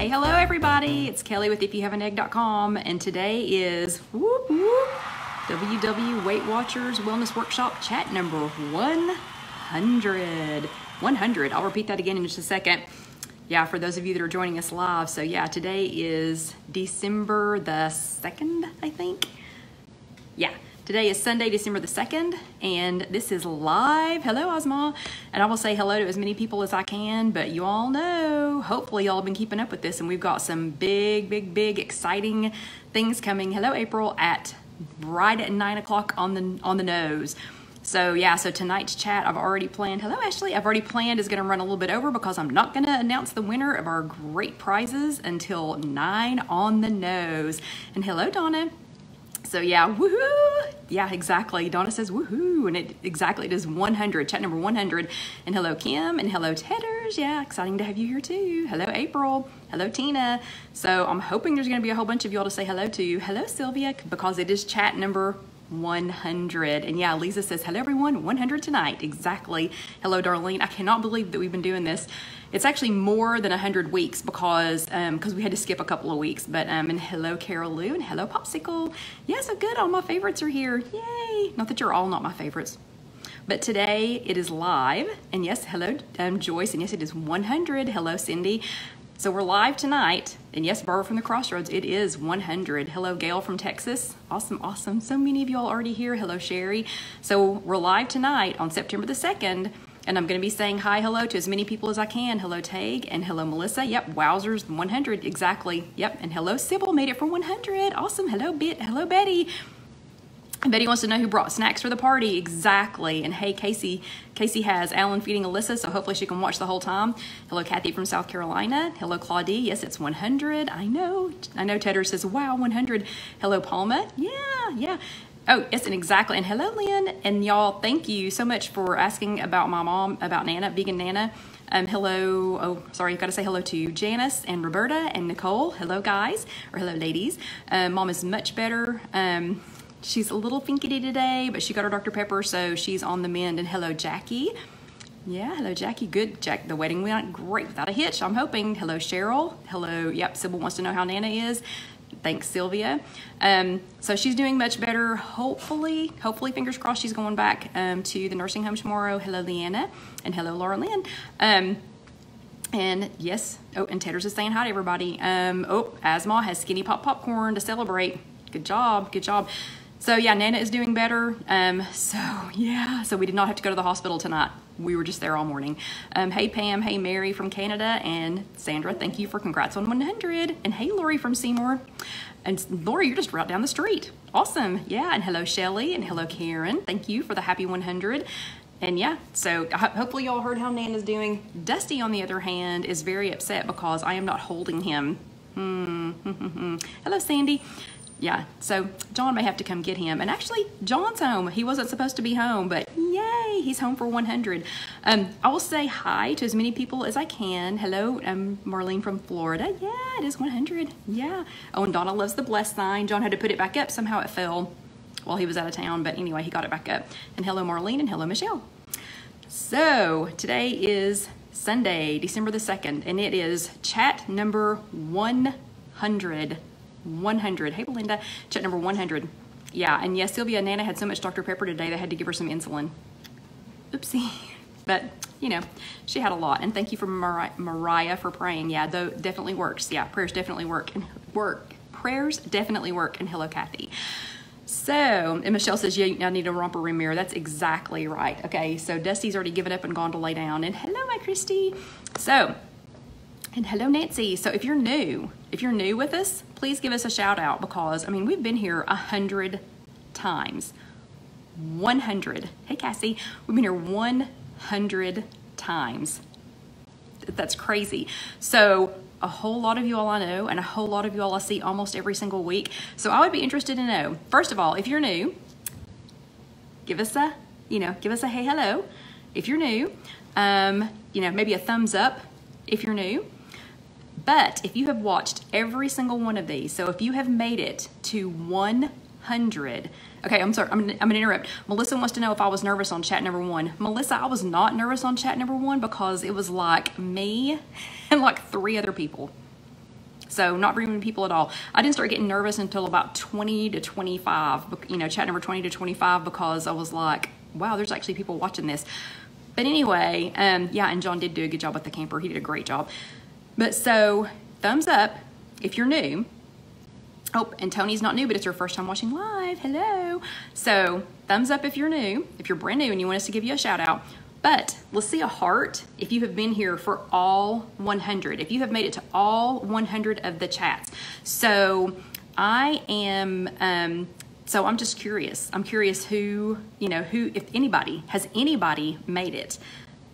Hey, hello everybody. It's Kelly with IfYouHaveAnEgg.com, and today is WW Weight Watchers Wellness Workshop chat number 100. 100. I'll repeat that again in just a second. Yeah, for those of you that are joining us live. So yeah, today is December the 2nd, I think. Yeah. Today is Sunday, December the 2nd, and this is live. Hello, Ozma. And I will say hello to as many people as I can, but you all know, hopefully y'all have been keeping up with this, and we've got some big, exciting things coming. Hello, April, right at 9 o'clock on the nose. So yeah, so tonight's chat I've already planned. Hello, Ashley. I've already planned is going to run a little bit over because I'm not going to announce the winner of our great prizes until 9 on the nose. And hello, Donna. So yeah, woohoo! Yeah, exactly. Donna says woohoo, and it is 100, chat number 100. And hello, Kim, and hello, Tedders. Yeah, exciting to have you here too. Hello, April. Hello, Tina. So I'm hoping there's going to be a whole bunch of y'all to say hello to. Hello, Sylvia, because it is chat number 100. And yeah, Lisa says, hello everyone, 100 tonight. Exactly. Hello, Darlene. I cannot believe that we've been doing this. It's actually more than 100 weeks because we had to skip a couple of weeks. But and hello, Carol Lou, and hello, Popsicle. Yeah, so good. All my favorites are here. Yay! Not that you're all not my favorites. But today it is live. And yes, hello, Joyce. And yes, it is 100. Hello, Cindy. So we're live tonight. And yes, Barbara from the Crossroads, it is 100. Hello, Gail from Texas. Awesome, awesome. So many of y'all already here. Hello, Sherry. So we're live tonight on September the 2nd. And I'm going to be saying hi, hello to as many people as I can. Hello, Tag, and hello, Melissa. Yep, wowzers, 100, exactly. Yep, and hello, Sybil, made it for 100. Awesome. Hello, hello, Betty. And Betty wants to know who brought snacks for the party. Exactly. And hey, Casey has Alan feeding Alyssa, so hopefully she can watch the whole time. Hello, Kathy from South Carolina. Hello, Claudie. Yes, it's 100. I know. Tedder says, wow, 100. Hello, Palma. Yeah. Oh, yes, and exactly. And hello, Lynn. And y'all, thank you so much for asking about my mom, about Nana, vegan Nana. Hello. Oh, sorry, got to say hello to Janice and Roberta and Nicole. Hello, guys, or hello, ladies. Mom is much better. She's a little finky today, but she got her Dr. Pepper, so she's on the mend. And hello, Jackie. Yeah, hello, Jackie. Good. Jack, the wedding went great without a hitch, I'm hoping. Hello, Cheryl. Hello. Yep, Sybil wants to know how Nana is. Thanks, Sylvia. So she's doing much better. Hopefully, fingers crossed, she's going back to the nursing home tomorrow. Hello, Leanna, and hello, Laura Lynn. And yes, oh, and Tedders is saying hi to everybody. Oh, Asma has Skinny Pop popcorn to celebrate. Good job. So yeah, Nana is doing better. So we did not have to go to the hospital tonight. We were just there all morning. Hey Pam, hey Mary from Canada, and Sandra, thank you for congrats on 100. And hey Lori from Seymour. And Lori, you're just right down the street. Awesome, yeah. And hello Shelly, and hello Karen. Thank you for the happy 100. And yeah, so hopefully y'all heard how Nana's doing. Dusty, on the other hand, is very upset because I am not holding him. Hello Sandy. Yeah, so John may have to come get him. And actually, John's home. He wasn't supposed to be home, but yay, he's home for 100. I will say hi to as many people as I can. Hello, I'm Marlene from Florida. Yeah, it is 100. Yeah. Oh, and Donna loves the bless sign. John had to put it back up. Somehow it fell while he was out of town, but anyway, he got it back up. And hello, Marlene, and hello, Michelle. So today is Sunday, December the 2nd, and it is chat number 100. 100. Hey, Belinda. Chat number 100. Yeah, and yes, Sylvia, Nana had so much Dr. Pepper today, they had to give her some insulin. Oopsie. But, you know, she had a lot. And thank you for Mariah for praying. Yeah, though, definitely works. Yeah, prayers definitely work. Prayers definitely work. And hello, Kathy. So, and Michelle says, yeah, I need a romper room mirror. That's exactly right. Okay, so Dusty's already given up and gone to lay down. And hello, my Christy. So, and hello, Nancy. So if you're new with us, please give us a shout out because, I mean, we've been here 100 times. 100. Hey, Cassie. We've been here 100 times. That's crazy. So a whole lot of you all I know and a whole lot of you all I see almost every single week. So I would be interested to know, first of all, if you're new, give us a hey, hello. If you're new, maybe a thumbs up if you're new. But if you have watched every single one of these, so if you have made it to 100, okay, I'm sorry, I'm gonna interrupt. Melissa wants to know if I was nervous on chat number 1. Melissa, I was not nervous on chat number 1 because it was like me and like 3 other people. So not very many people at all. I didn't start getting nervous until about 20 to 25, you know, chat number 20 to 25, because I was like, wow, there's actually people watching this. But anyway, yeah, and John did do a good job with the camper. He did a great job. But so, thumbs up if you're new. Oh, and Tony's not new, but it's her first time watching live. Hello. So, thumbs up if you're new, if you're brand new and you want us to give you a shout out. But let's see a heart if you have been here for all 100, if you have made it to all 100 of the chats. So I am, so I'm just curious. I'm curious who, you know, who, if anybody, has anybody made it?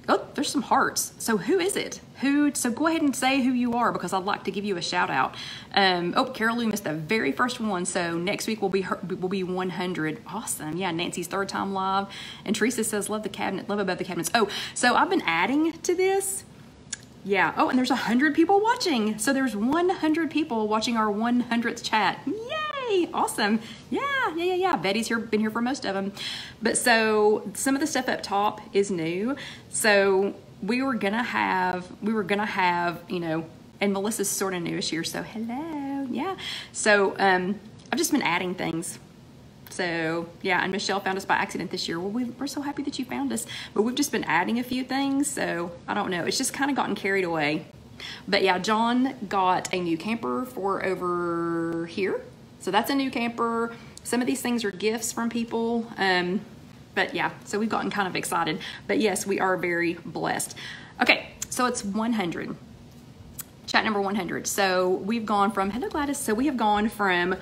Oh, there's some hearts. So who is it? So go ahead and say who you are, because I'd like to give you a shout out. Oh, Carol Lou missed the very first one. So next week will be 100. Awesome. Yeah, Nancy's third time live. And Teresa says, love the cabinet, love above the cabinets. Oh, so I've been adding to this. Yeah. Oh, and there's 100 people watching. So there's 100 people watching our 100th chat. Yay. Awesome. Yeah. Betty's been here for most of them. But so some of the stuff up top is new. So we were gonna have, you know, and Melissa's sort of newish here. So hello. Yeah. So I've just been adding things. So yeah, and Michelle found us by accident this year. Well, we're so happy that you found us, but we've just been adding a few things. So I don't know, it's just kind of gotten carried away. But yeah, John got a new camper for over here. So that's a new camper. Some of these things are gifts from people. But yeah, so we've gotten kind of excited. But yes, we are very blessed. Okay, so it's 100. Chat number 100. So we've gone from, hello Gladys. So we have gone from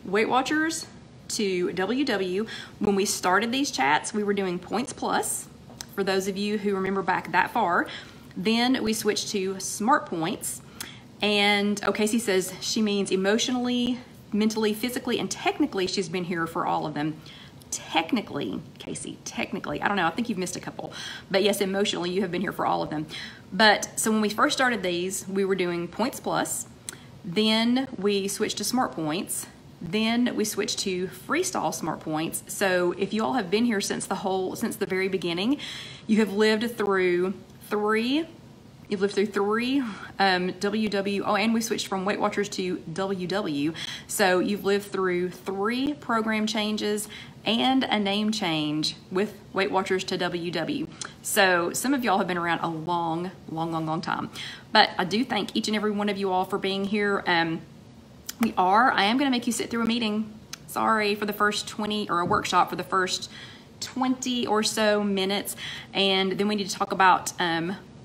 Weight Watchers to WW. When we started these chats, we were doing points plus, for those of you who remember back that far. Then we switched to smart points. And Casey says she means emotionally, mentally, physically, and technically she's been here for all of them. Technically, Casey, technically, I don't know, I think you've missed a couple. But yes, emotionally, you have been here for all of them. But so when we first started these, we were doing points plus. Then we switched to smart points. Then we switched to freestyle smart points. So if you all have been here since the very beginning, you have lived through three WW. Oh, and we switched from Weight Watchers to WW. So you've lived through 3 program changes and a name change with Weight Watchers to WW. So some of y'all have been around a long time. But I do thank each and every one of you all for being here. I am going to make you sit through a meeting. Sorry, for the first 20, or a workshop for the first 20 or so minutes. And then we need to talk about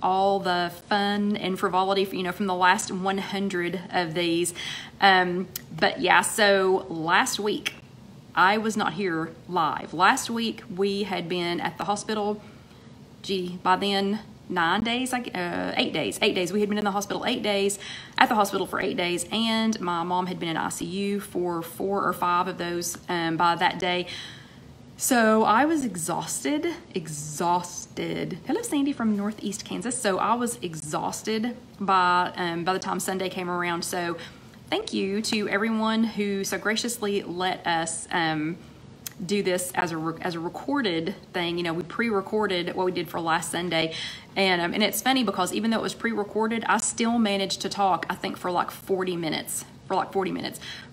all the fun and frivolity, you know, from the last 100 of these. But yeah, so last week, I was not here live. Last week, we had been at the hospital, by then, 8 days. 8 days. We had been in the hospital 8 days, at the hospital for 8 days, and my mom had been in ICU for 4 or 5 of those by that day. So I was exhausted. Hello, Sandy from Northeast Kansas. So I was exhausted by the time Sunday came around. So thank you to everyone who so graciously let us do this as a recorded thing. You know, we pre-recorded what we did for last Sunday, and it's funny because even though it was pre-recorded, I still managed to talk, I think, for like 40 minutes.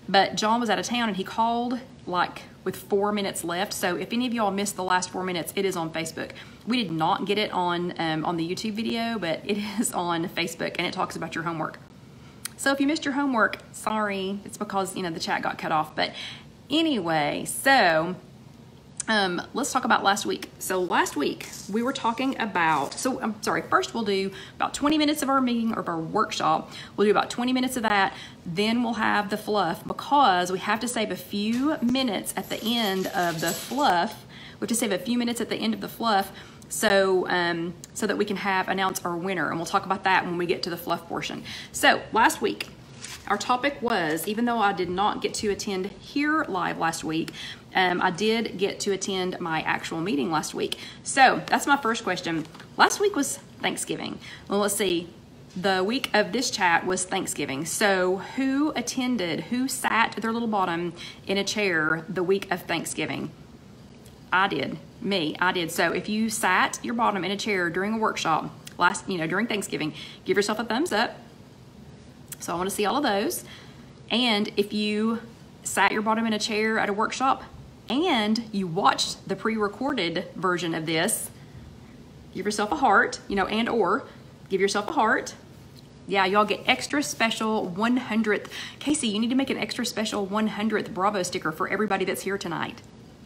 But John was out of town and he called like with 4 minutes left. So if any of y'all missed the last 4 minutes, it is on Facebook. We did not get it on the YouTube video, but it is on Facebook, and it talks about your homework. So if you missed your homework, sorry, it's because, you know, the chat got cut off. But anyway, so let's talk about last week. So last week we were talking about, first we'll do about 20 minutes of our meeting, or of our workshop. We'll do about 20 minutes of that. Then we'll have the fluff, because we have to save a few minutes at the end of the fluff. We have to save a few minutes at the end of the fluff so that we can announce our winner. And we'll talk about that when we get to the fluff portion. So last week, our topic was, even though I did not get to attend here live last week, I did get to attend my actual meeting last week. So that's my first question. Last week was Thanksgiving. Well, let's see. The week of this chat was Thanksgiving. So who sat at their little bottom in a chair the week of Thanksgiving? I did. I did. So if you sat your bottom in a chair during a workshop during Thanksgiving, give yourself a thumbs up. So I want to see all of those. And if you sat your bottom in a chair at a workshop and you watched the pre-recorded version of this, give yourself a heart, you know, and or give yourself a heart. Yeah, y'all get extra special 100th. Casey, you need to make an extra special 100th Bravo sticker for everybody that's here tonight.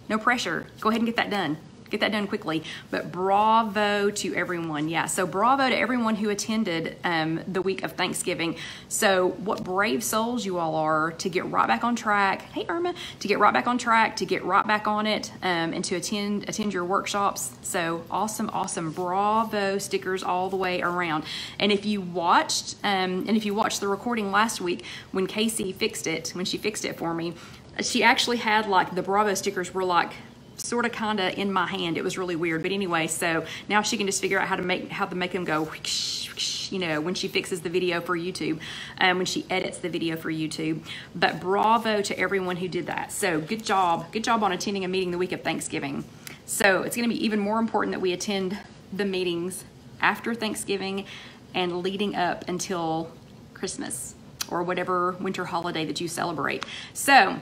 No pressure. Go ahead and get that done. Get that done quickly. But bravo to everyone. Yeah, so bravo to everyone who attended the week of Thanksgiving. So what brave souls you all are to get right back on track. Hey, Irma. To get right back on track, to get right back on it, and to attend your workshops. So awesome, awesome. Bravo stickers all the way around. And if you watched the recording last week when Casey fixed it, when she fixed it for me, she actually had like the bravo stickers were like sort of kind of in my hand. It was really weird, but anyway, so now she can just figure out how to make them go, you know, when she fixes the video for YouTube, when she edits the video for YouTube. But bravo to everyone who did that. So good job on attending a meeting the week of Thanksgiving. So it's going to be even more important that we attend the meetings after Thanksgiving and leading up until Christmas or whatever winter holiday that you celebrate. So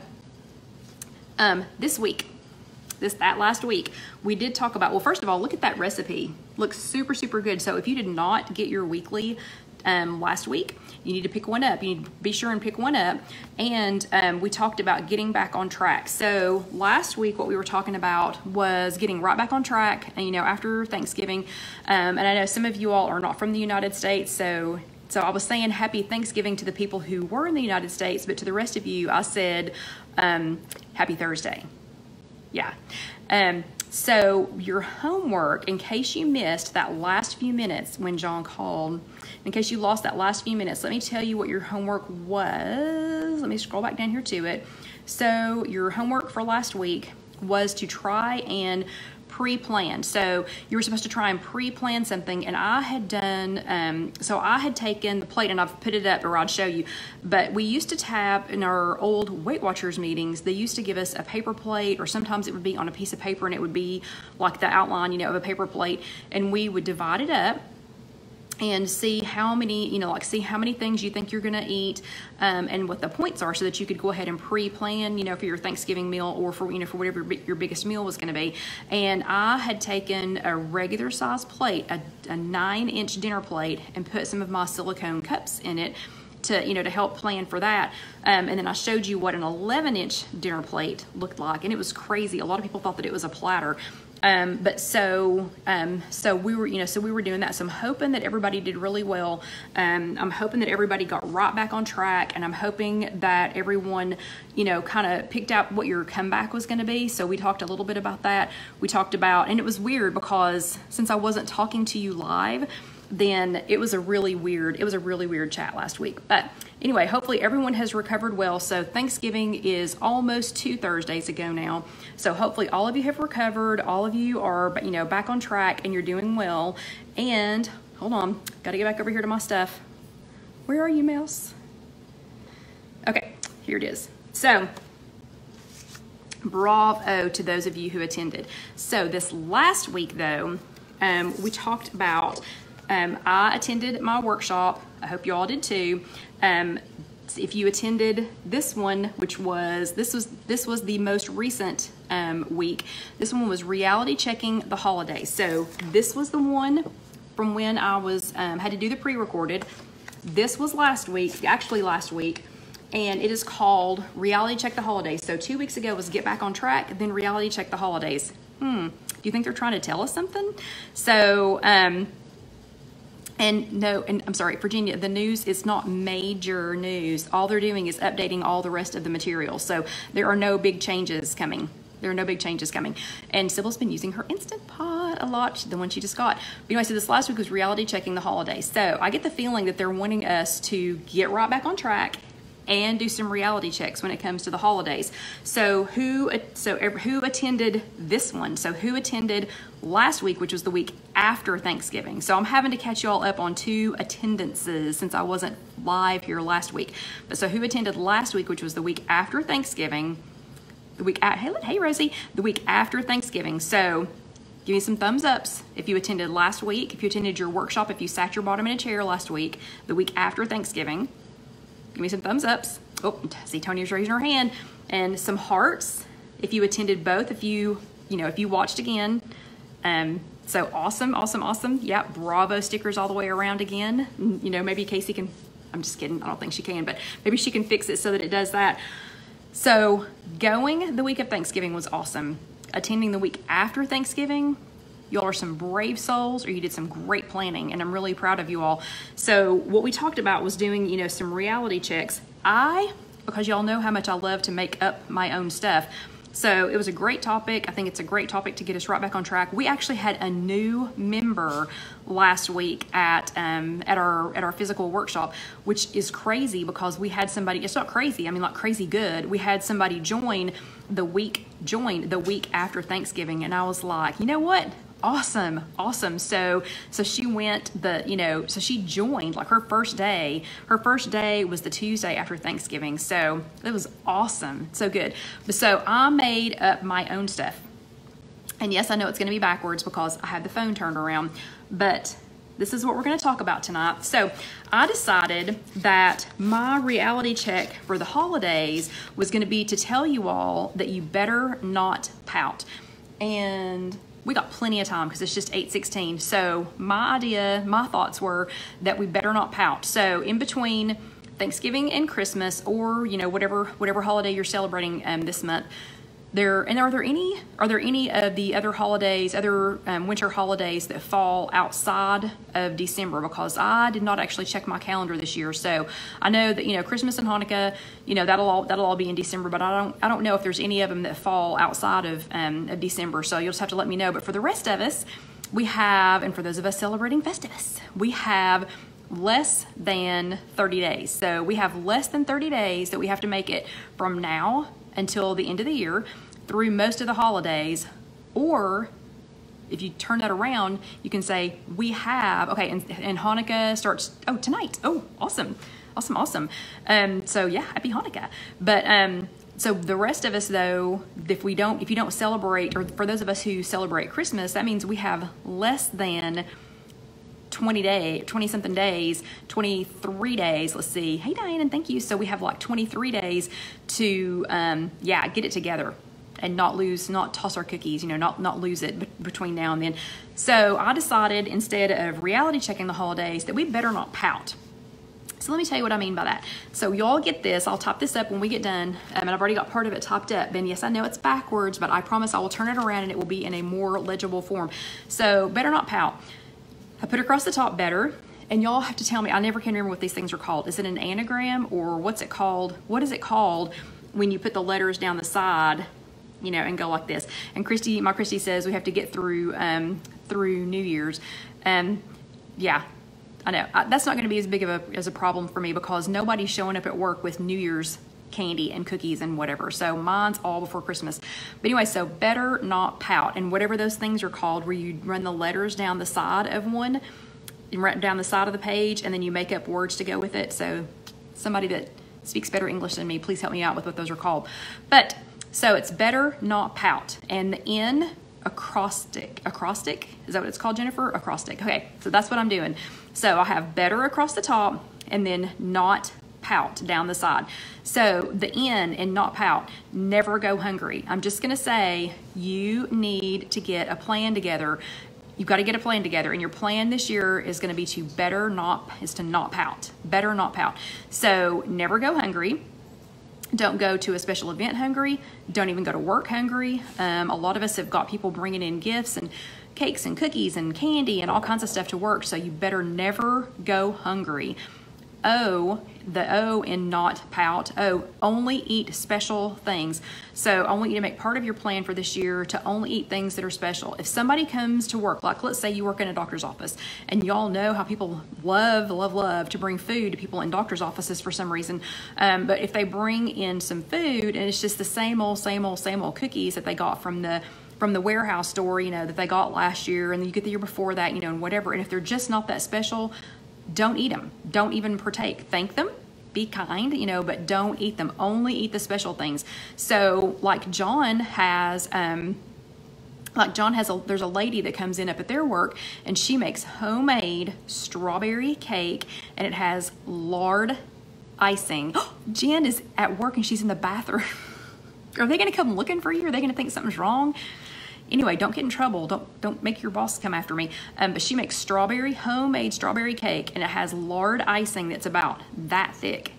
that last week, we did talk about, well, first of all, look at that recipe. Looks super, super good. So if you did not get your weekly last week, you need to pick one up. You need to be sure and pick one up. And we talked about getting back on track. So last week, what we were talking about was getting right back on track, you know, after Thanksgiving. And I know some of you all are not from the United States, so I was saying happy Thanksgiving to the people who were in the United States, but to the rest of you, I said happy Thursday. Yeah. So your homework, in case you missed that last few minutes when John called, in case you lost that last few minutes, let me tell you what your homework was. Let me scroll back down here to it. So your homework for last week was to try and pre-plan. So you were supposed to try and pre-plan something, and I had done, so I had taken the plate, and I've put it up, or I'll show you, but we used to have, in our old Weight Watchers meetings, they used to give us a paper plate, or sometimes it would be on a piece of paper, and it would be like the outline, you know, of a paper plate, and we would divide it up and see how many, you know, like see how many things you think you're going to eat, and what the points are, so that you could go ahead and pre-plan, you know, for your Thanksgiving meal, or for, you know, for whatever your biggest meal was going to be. And I had taken a regular size plate, a 9-inch dinner plate, and put some of my silicone cups in it to, you know, to help plan for that. And then I showed you what an 11-inch dinner plate looked like, and it was crazy. A lot of people thought that it was a platter. So we were, you know, so we were doing that. So I'm hoping that everybody did really well. I'm hoping that everybody got right back on track, and I'm hoping that everyone, you know, kind of picked out what your comeback was going to be. So we talked a little bit about that. We talked about, and it was weird because since I wasn't talking to you live, then it was a really weird chat last week. But anyway, hopefully everyone has recovered well. So Thanksgiving is almost 2 Thursdays ago now. So hopefully all of you have recovered. All of you are, you know, back on track, and you're doing well. And hold on, got to get back over here to my stuff. Where are you, mouse? Okay, here it is. So bravo to those of you who attended. So this last week though, we talked about, I attended my workshop. I hope you all did too. If you attended this one, which was, this was the most recent week. This one was reality checking the holidays. So this was the one from when I was, had to do the pre-recorded. This was last week, actually last week, and it is called Reality Check the Holidays. So 2 weeks ago was Get Back on Track, then Reality Check the Holidays. Do you think they're trying to tell us something? So, and no, and I'm sorry, Virginia, the news is not major news. All they're doing is updating all the rest of the material. So there are no big changes coming. There are no big changes coming. And Sybil's been using her Instant Pot a lot, the one she just got. But anyway, so this last week was reality checking the holidays. So I get the feeling that they're wanting us to get right back on track and do some reality checks when it comes to the holidays. So who attended this one? So who attended last week, which was the week after Thanksgiving? So I'm having to catch you all up on 2 attendances since I wasn't live here last week. But so who attended last week, which was the week after Thanksgiving? The week hey Rosie, the week after Thanksgiving. So give me some thumbs ups if you attended last week, if you attended your workshop, if you sat your bottom in a chair last week, the week after Thanksgiving. Give me some thumbs ups. Oh, see Tonia's raising her hand. And some hearts if you attended both, if you watched again. So awesome, awesome, awesome. Yeah, bravo stickers all the way around again. Maybe Casey can, I'm just kidding, I don't think she can, but maybe she can fix it so that it does that. So going the week of Thanksgiving was awesome. Attending the week after Thanksgiving, y'all are some brave souls, or you did some great planning, and I'm really proud of you all. So what we talked about was doing, some reality checks. Because y'all know how much I love to make up my own stuff. So it was a great topic. I think it's a great topic to get us right back on track. We actually had a new member last week at our physical workshop, which is crazy because we had somebody, it's not crazy, I mean like crazy good. We had somebody join the week after Thanksgiving, and I was like, you know what? Awesome. So she went so she joined like her first day was the Tuesday after Thanksgiving. So it was awesome. So good. So I made up my own stuff. And yes, I know it's going to be backwards because I had the phone turned around, but this is what we're going to talk about tonight. So I decided that my reality check for the holidays was going to be to tell you all that you better not pout. And we got plenty of time because it's just 8:16. So my thoughts were that we better not pout. So in between Thanksgiving and Christmas, or whatever holiday you're celebrating this month, are there any of the other holidays, winter holidays that fall outside of December? Because I did not actually check my calendar this year, so I know that Christmas and Hanukkah, that'll all be in December, but I don't know if there's any of them that fall outside of December. So you'll just have to let me know. But for the rest of us, we have, and for those of us celebrating Festivus, we have less than 30 days. So we have less than 30 days that we have to make it from now until the end of the year, through most of the holidays. Or if you turn that around, you can say we have, okay, and Hanukkah starts, tonight. Oh, awesome. So yeah, happy Hanukkah. But so the rest of us though, if you don't celebrate, or for those of us who celebrate Christmas, that means we have less than 20-something days, 23 days, let's see. Hey, Diane, and thank you. So we have like 23 days to, get it together and not toss our cookies, not lose it between now and then. So I decided, instead of reality checking the holidays, that we better not pout. So let me tell you what I mean by that. So y'all get this. I'll type this up when we get done. And I've already got part of it typed up. And yes, I know it's backwards, but I promise I will turn it around and it will be in a more legible form. So better not pout. I put across the top better, and y'all have to tell me, I never can remember what these things are called. Is it an anagram, or what's it called? What is it called when you put the letters down the side, and go like this? And my Christy says we have to get through New Year's. Yeah, I know. That's not going to be as big of a problem for me, because nobody's showing up at work with New Year's candy and cookies and whatever. So mine's all before Christmas. But anyway, so better not pout. And whatever those things are called, where you run the letters down the side of one, down the side of the page, and then you make up words to go with it. So somebody that speaks better English than me, please help me out with what those are called. But so it's better not pout. And the N, acrostic. Is that what it's called, Jennifer? Acrostic. Okay, so that's what I'm doing. So I have better across the top, and then not pout down the side. So the N in not pout, never go hungry. I'm just going to say you need to get a plan together. You've got to get a plan together, and your plan this year is going to be to not pout. Better not pout. So never go hungry. Don't go to a special event hungry. Don't even go to work hungry. A lot of us have got people bringing in gifts and cakes and cookies and candy and all kinds of stuff to work. So you better never go hungry. The O in not pout. Only eat special things. So I want you to make part of your plan for this year to only eat things that are special. If somebody comes to work, like let's say you work in a doctor's office, and y'all know how people love to bring food to people in doctor's offices for some reason. But if they bring in some food and it's just the same old cookies that they got from the warehouse store, that they got last year, and you get the year before that, and whatever. And if they're just not that special, don't eat them. Don't even partake. Thank them. Be kind, but don't eat them. Only eat the special things. So like John has, there's a lady that comes in up at their work, and she makes homemade strawberry cake, and it has lard icing. Jen is at work and she's in the bathroom. Are they going to come looking for you? Are they going to think something's wrong? Anyway, don't get in trouble. Don't make your boss come after me. But she makes homemade strawberry cake, and it has lard icing that's about that thick.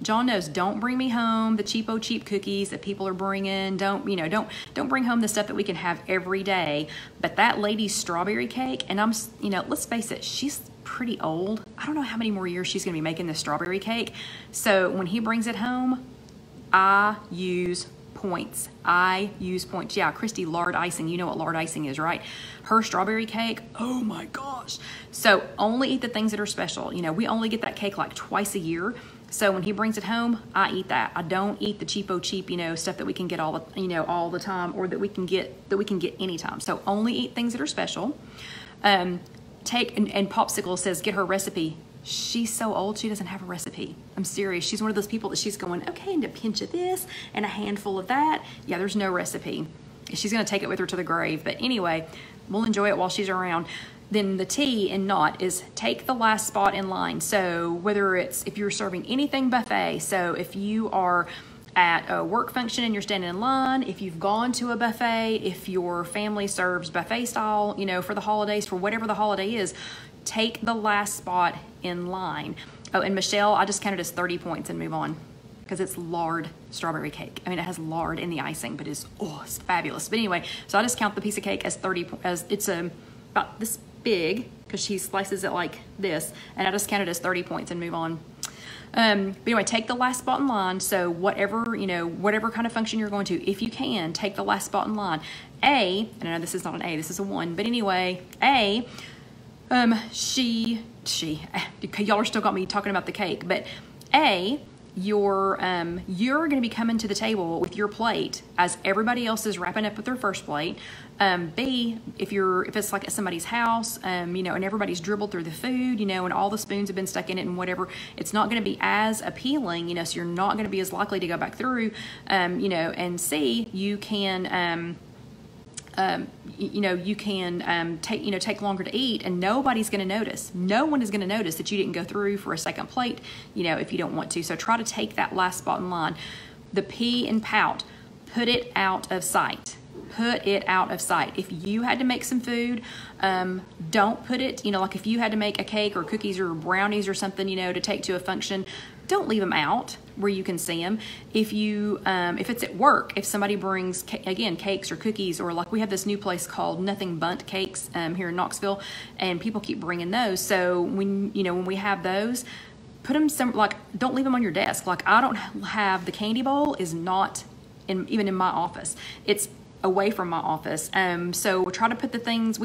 John knows, don't bring me home the cheap cookies that people are bringing. Don't bring home the stuff that we can have every day. But that lady's strawberry cake, and let's face it, she's pretty old. I don't know how many more years she's going to be making this strawberry cake. So when he brings it home, I use points. Yeah, Christy, lard icing. You know what lard icing is, right? Her strawberry cake, oh my gosh. So only eat the things that are special. We only get that cake like twice a year. So when he brings it home, I eat that. I don't eat the cheap, stuff that we can get all the time, or that we can get anytime. So only eat things that are special. And Popsicle says, get her recipe. She's so old, she doesn't have a recipe. I'm serious. She's one of those people that she's going, okay, and a pinch of this and a handful of that. Yeah, there's no recipe. She's going to take it with her to the grave. But anyway, we'll enjoy it while she's around. Then the T in not is take the last spot in line. So if you're serving anything buffet, so if you are at a work function and you're standing in line, if you've gone to a buffet, if your family serves buffet style, for the holidays, for whatever the holiday is, take the last spot in line. Oh, and Michelle, I just counted as 30 points and move on, because it's lard strawberry cake. I mean, it has lard in the icing, but it's fabulous. But anyway, so I just count the piece of cake as 30, as it's about this big, because she slices it like this, and I just count it as 30 points and move on. But anyway, take the last spot in line. So whatever kind of function you're going to, if you can, take the last spot in line. And I know this is not an A, this is a 1, but anyway, y'all are still got me talking about the cake, but you're going to be coming to the table with your plate as everybody else is wrapping up with their first plate. B, if it's like at somebody's house, and everybody's dribbled through the food, and all the spoons have been stuck in it and whatever, it's not going to be as appealing, so you're not going to be as likely to go back through, and C, you can, you can take longer to eat, and nobody's going to notice. No one is going to notice that you didn't go through for a second plate, if you don't want to. So try to take that last spot in line. The P in pout, put it out of sight. Put it out of sight. If you had to make some food, don't put it, like if you had to make a cake or cookies or brownies or something, to take to a function, don't leave them out where you can see them. If it's at work, if somebody brings, again, cakes or cookies, or like we have this new place called Nothing Bundt Cakes here in Knoxville, and people keep bringing those. So when we have those, put them don't leave them on your desk. Like I don't have, the candy bowl is not even in my office. It's away from my office. So we try to put the things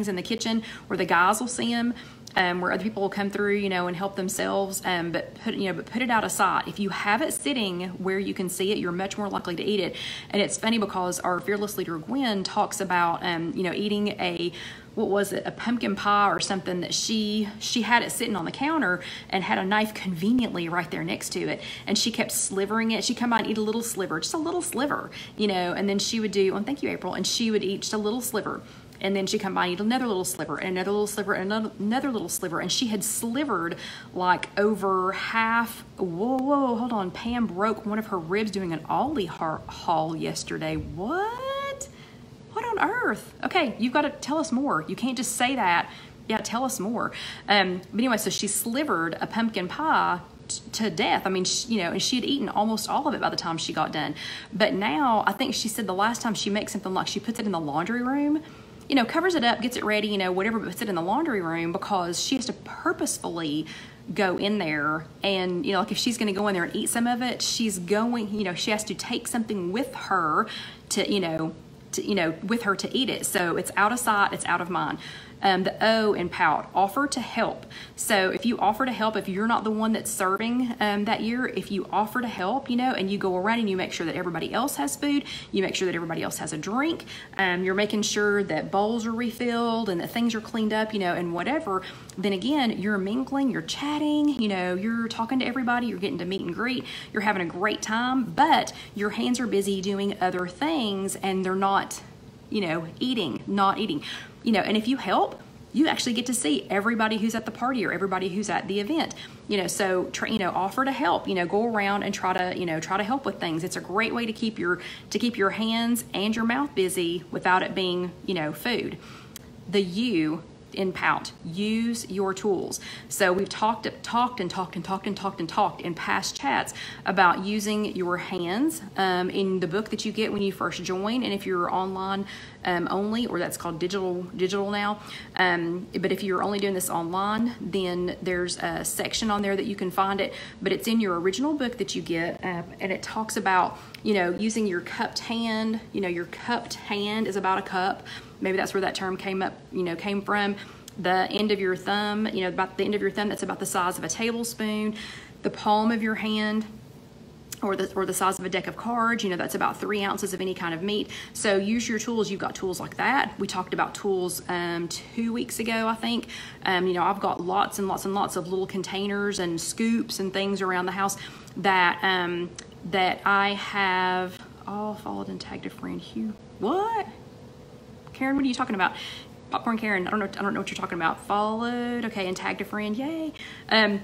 in the kitchen where the guys will see them, where other people will come through, and help themselves. But put it out of sight. If you have it sitting where you can see it, you're much more likely to eat it. And it's funny because our fearless leader Gwen talks about, eating a pumpkin pie or something that she had it sitting on the counter and had a knife conveniently right there next to it, and she kept slivering it. She'd come by and eat a little sliver, just a little sliver, and then she would do, and thank you, April, and she would eat just a little sliver, and then she'd come by and eat another little sliver, and another little sliver, and another little sliver, and she had slivered like over half. Whoa, hold on. Pam broke one of her ribs doing an Ollie haul yesterday. What on earth? Okay, you've got to tell us more. You can't just say that. Yeah, tell us more. But anyway, so she slivered a pumpkin pie to death. I mean, and she had eaten almost all of it by the time she got done. But now, I think she said the last time she makes something, like she puts it in the laundry room, covers it up, gets it ready, whatever, but puts it in the laundry room because she has to purposefully go in there, and like if she's going to go in there and eat some of it, she's going, she has to take something with her to with her to eat it. So it's out of sight, it's out of mind. The O in pout, offer to help. So if you offer to help, if you're not the one that's serving that year, if you offer to help, and you go around and you make sure that everybody else has food, you make sure that everybody else has a drink, you're making sure that bowls are refilled and that things are cleaned up, and whatever, then again, you're mingling, you're chatting, you're talking to everybody, you're getting to meet and greet, you're having a great time, but your hands are busy doing other things and they're not, not eating. And if you help, you actually get to see everybody who's at the party or everybody who's at the event. So offer to help. Go around and try to help with things. It's a great way to keep your hands and your mouth busy without it being food. The U in pout, use your tools. So we've talked in past chats about using your hands in the book that you get when you first join, and if you're online only, or that's called digital now, but if you're only doing this online, then there's a section on there that you can find it, but it's in your original book that you get, and it talks about using your cupped hand. Your cupped hand is about a cup. Maybe that's where that term came from. The end of your thumb, about the end of your thumb, that's about the size of a tablespoon. The palm of your hand, or the size of a deck of cards, that's about 3 ounces of any kind of meat. So use your tools. You've got tools like that. We talked about tools 2 weeks ago, I think. I've got lots and lots and lots of little containers and scoops and things around the house that I have all followed and tagged a friend. Hugh, what? Karen, what are you talking about? Popcorn Karen, I don't know what you're talking about. Followed, okay, and tagged a friend, yay. But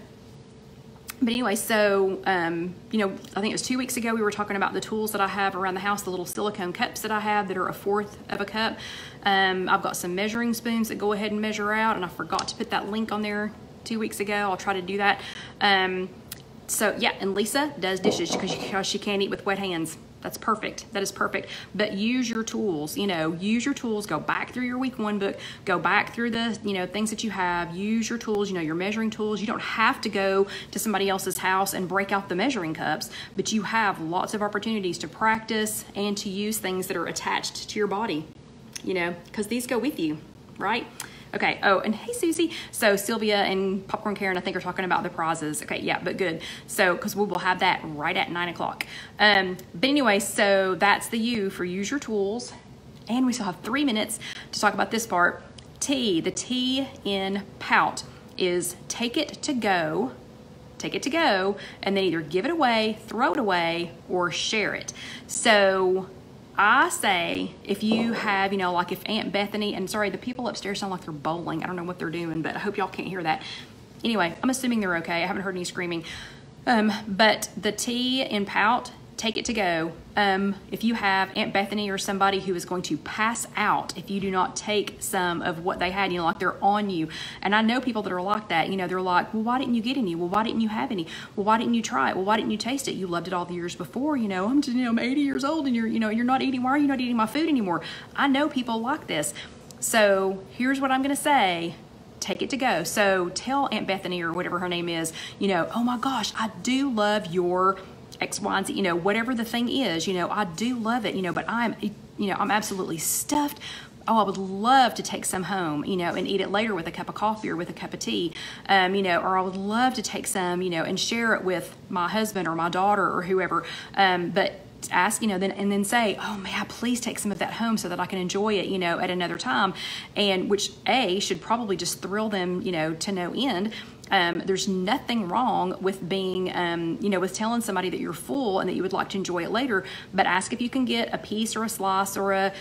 anyway, so, I think it was 2 weeks ago we were talking about the tools that I have around the house, the little silicone cups that I have that are 1/4 of a cup. I've got some measuring spoons that go ahead and measure out, and I forgot to put that link on there 2 weeks ago. I'll try to do that. So yeah, and Lisa does dishes because she can't eat with wet hands. That's perfect. That is perfect. But use your tools, use your tools. Go back through your week 1 book, go back through the, things that you have, use your tools, your measuring tools. You don't have to go to somebody else's house and break out the measuring cups, but you have lots of opportunities to practice and to use things that are attached to your body, because these go with you, right? Okay, oh, and hey, Susie. So Sylvia and Popcorn Karen, I think, are talking about the prizes. Okay, yeah, but good. So, because we will have that right at 9 o'clock. But anyway, so that's the U for use your tools. And we still have 3 minutes to talk about this part. T, the T in pout is take it to go, and then either give it away, throw it away, or share it. So I say, if you have, like if Aunt Bethany, and sorry, the people upstairs sound like they're bowling. I don't know what they're doing, but I hope y'all can't hear that. Anyway, I'm assuming they're okay. I haven't heard any screaming. But the T in pout, take it to go. If you have Aunt Bethany or somebody who is going to pass out if you do not take some of what they had, like they're on you. And I know people that are like that. They're like, well, why didn't you get any? Well, why didn't you have any? Well, why didn't you try it? Well, why didn't you taste it? You loved it all the years before. I'm 80 years old and you're not eating. Why are you not eating my food anymore? I know people like this. So here's what I'm going to say. Take it to go. So tell Aunt Bethany or whatever her name is, oh my gosh, I do love your X, Y, and Z, whatever the thing is, I do love it, but I'm absolutely stuffed. Oh, I would love to take some home, and eat it later with a cup of coffee or with a cup of tea, or I would love to take some, and share it with my husband or my daughter or whoever, but ask, then say, oh, may I please take some of that home so that I can enjoy it, at another time, and which should probably just thrill them, to no end. There's nothing wrong with being, with telling somebody that you're full and that you would like to enjoy it later, but ask if you can get a piece or a slice or a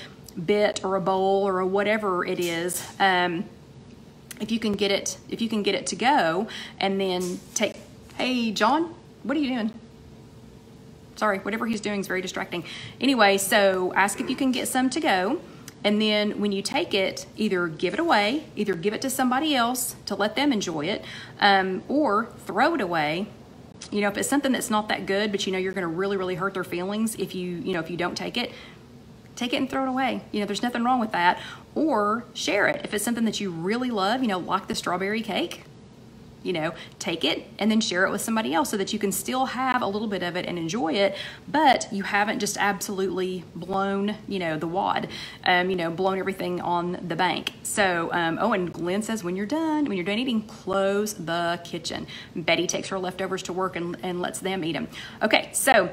bit or a bowl or a whatever it is. If you can get it to go, and then take, hey, John, what are you doing? Sorry, whatever he's doing is very distracting. Anyway, so ask if you can get some to go. And then when you take it, either give it away, either give it to somebody else to let them enjoy it, or throw it away. If it's something that's not that good, but you're going to really, really hurt their feelings if if you don't take it and throw it away. There's nothing wrong with that. Or share it. If it's something that you really love, like the strawberry cake, take it and then share it with somebody else so that you can still have a little bit of it and enjoy it, but you haven't just absolutely blown, the wad, blown everything on the bank. So, oh, and Glenn says, when you're done eating, close the kitchen. Betty takes her leftovers to work and lets them eat them. Okay, so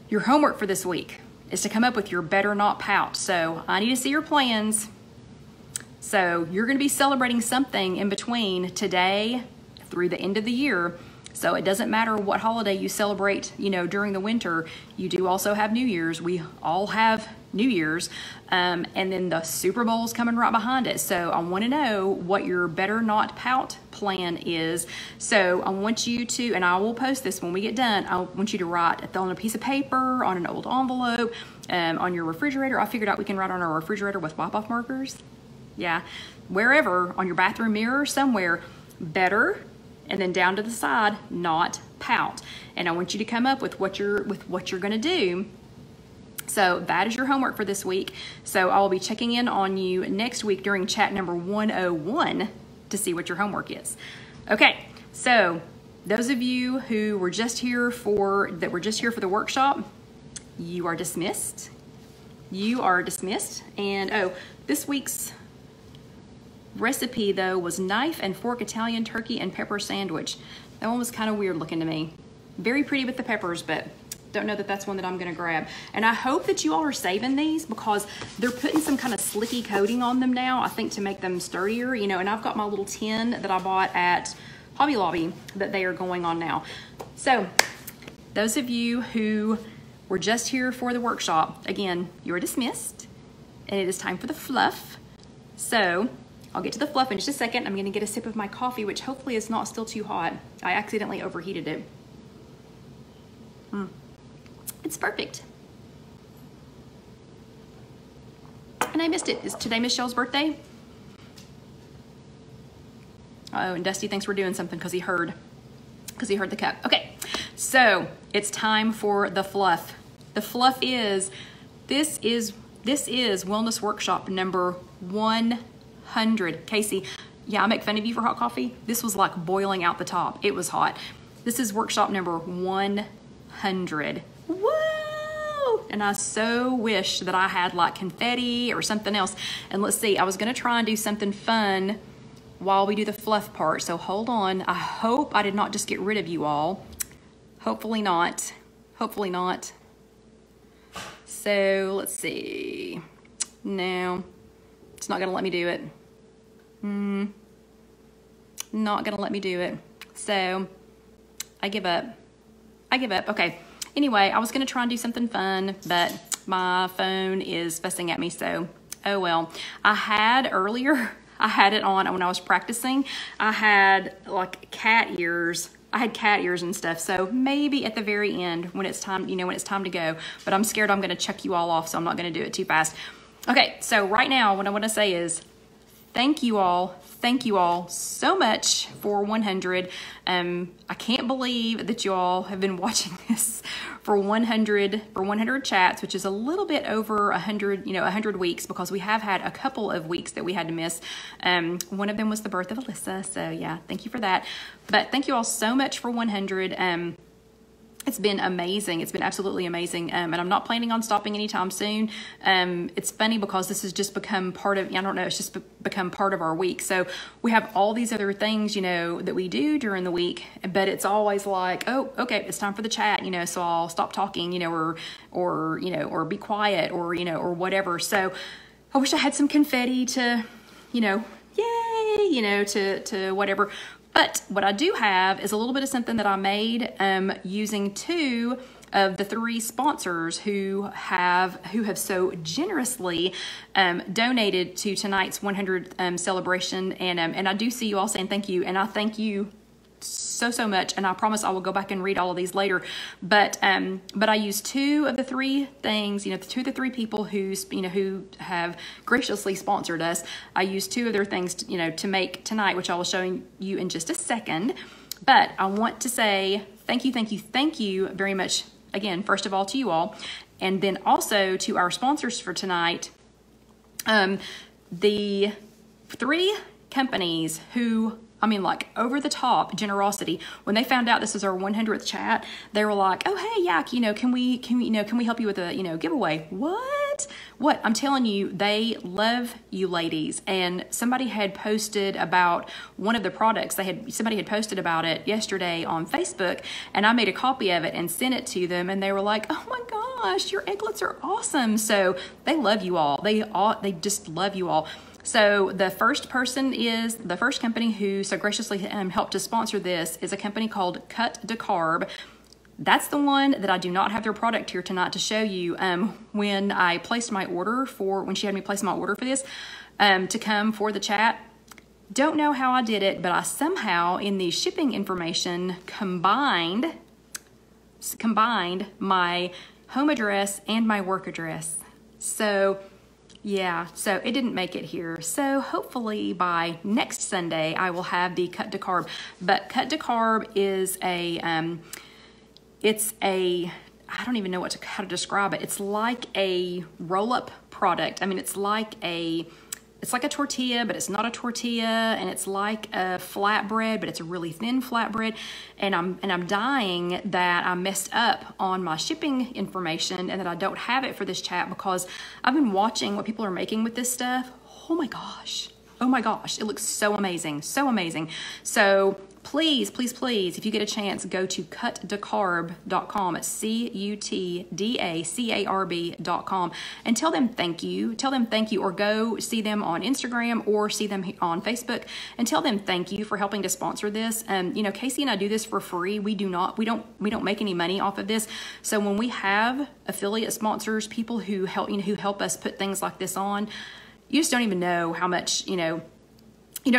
your homework for this week is to come up with your better not pout. So I need to see your plans. So you're going to be celebrating something in between today through the end of the year. So it doesn't matter what holiday you celebrate, during the winter. You do also have New Year's. We all have New Year's, and then the Super Bowl's coming right behind it. So I want to know what your Better Not Pout plan is. So I want you to, and I will post this when we get done, I want you to write on a piece of paper, on an old envelope, on your refrigerator. I figured out we can write on our refrigerator with wipe-off markers. Yeah, wherever, on your bathroom mirror, somewhere, better, and then down to the side, not pout. And I want you to come up with what you're gonna do. So that is your homework for this week. So I will be checking in on you next week during chat number 101 to see what your homework is. Okay, so those of you who were just here for the workshop, you are dismissed. You are dismissed. And oh, this week's recipe though was knife and fork Italian turkey and pepper sandwich. That one was kind of weird looking to me. Very pretty with the peppers, but don't know that that's one that I'm gonna grab. And I hope that you all are saving these because they're putting some kind of slicky coating on them now, I think to make them sturdier, you know, and I've got my little tin that I bought at Hobby Lobby that they are going on now. So those of you who were just here for the workshop, again, you're dismissed and it is time for the fluff. So I'll get to the fluff in just a second. I'm gonna get a sip of my coffee, which hopefully is not still too hot. I accidentally overheated it. It's perfect. And I missed it. Is today Michelle's birthday? Oh, and Dusty thinks we're doing something because he heard the cup. Okay, so it's time for the fluff. The fluff is, this is Wellness Workshop number 100. Casey, yeah, I make fun of you for hot coffee. This was like boiling out the top. It was hot. This is workshop number 100. Whoa! And I so wish that I had like confetti or something else. And let's see, I was gonna try and do something fun while we do the fluff part. So hold on. I hope I did not just get rid of you all. Hopefully not. Hopefully not. So let's see. No, it's not gonna let me do it. Not gonna let me do it. So I give up. I give up. Okay. Anyway, I was gonna try and do something fun, but my phone is fussing at me, so oh well. I had earlier, I had it on when I was practicing. I had like cat ears. I had cat ears and stuff, so maybe at the very end when it's time, you know, when it's time to go, but I'm scared I'm gonna chuck you all off, so I'm not gonna do it too fast. Okay, so right now what I wanna say is thank you all so much for 100. I can't believe that you all have been watching this for 100 chats, which is a little bit over 100, you know, 100 weeks, because we have had a couple of weeks that we had to miss. One of them was the birth of Alyssa, so yeah, thank you for that. But thank you all so much for 100. It's been amazing. It's been absolutely amazing. And I'm not planning on stopping anytime soon. It's funny because this has just become part of, I don't know, it's just become part of our week. So we have all these other things, you know, that we do during the week, but it's always like, oh, okay, it's time for the chat, you know, so I'll stop talking, you know, or, you know, or be quiet or, you know, or whatever. So I wish I had some confetti to, you know, yay, you know, to whatever. But what I do have is a little bit of something that I made using 2 of the 3 sponsors who have so generously donated to tonight's 100 celebration. And I do see you all saying thank you, and I thank you so much, and I promise I will go back and read all of these later. But I used 2 of the 3 things, you know, 2 of the 3 people who have graciously sponsored us. I used 2 of their things, to, you know, to make tonight, which I will show you in just a second. But I want to say thank you very much again. First of all, to you all, and then also to our sponsors for tonight. The 3 companies who, I mean, like over the top generosity. When they found out this is our 100th chat, they were like, "Oh, hey, Yak, you know, can we help you with a, you know, giveaway?" What? I'm telling you, they love you ladies. And somebody had posted about one of the products. Somebody had posted about it yesterday on Facebook, and I made a copy of it and sent it to them, and they were like, "Oh my gosh, your egglets are awesome." So they love you all. They just love you all. So the first company who so graciously helped to sponsor this is a company called Cut to Carb. That's the one that I do not have their product here tonight to show you. When I placed my order when she had me place my order for this, to come for the chat, don't know how I did it, but I somehow in the shipping information combined my home address and my work address. So yeah, so it didn't make it here. So hopefully by next Sunday, I will have the cut to carb. But cut to carb is I don't even know how to describe it. It's like a roll-up product. I mean, it's like a tortilla, but it's not a tortilla, and it's like a flatbread, but it's a really thin flatbread. And I'm dying that I messed up on my shipping information and that I don't have it for this chat, because I've been watching what people are making with this stuff. Oh my gosh, it looks so amazing, so amazing. So please, please, please, if you get a chance, go to cutdacarb.com. It's CUTDACARB.com, and tell them thank you. Tell them thank you, or go see them on Instagram or see them on Facebook and tell them thank you for helping to sponsor this. You know, Casey and I do this for free. We don't make any money off of this. So when we have affiliate sponsors, people who help us put things like this on, you just don't even know how much, you don't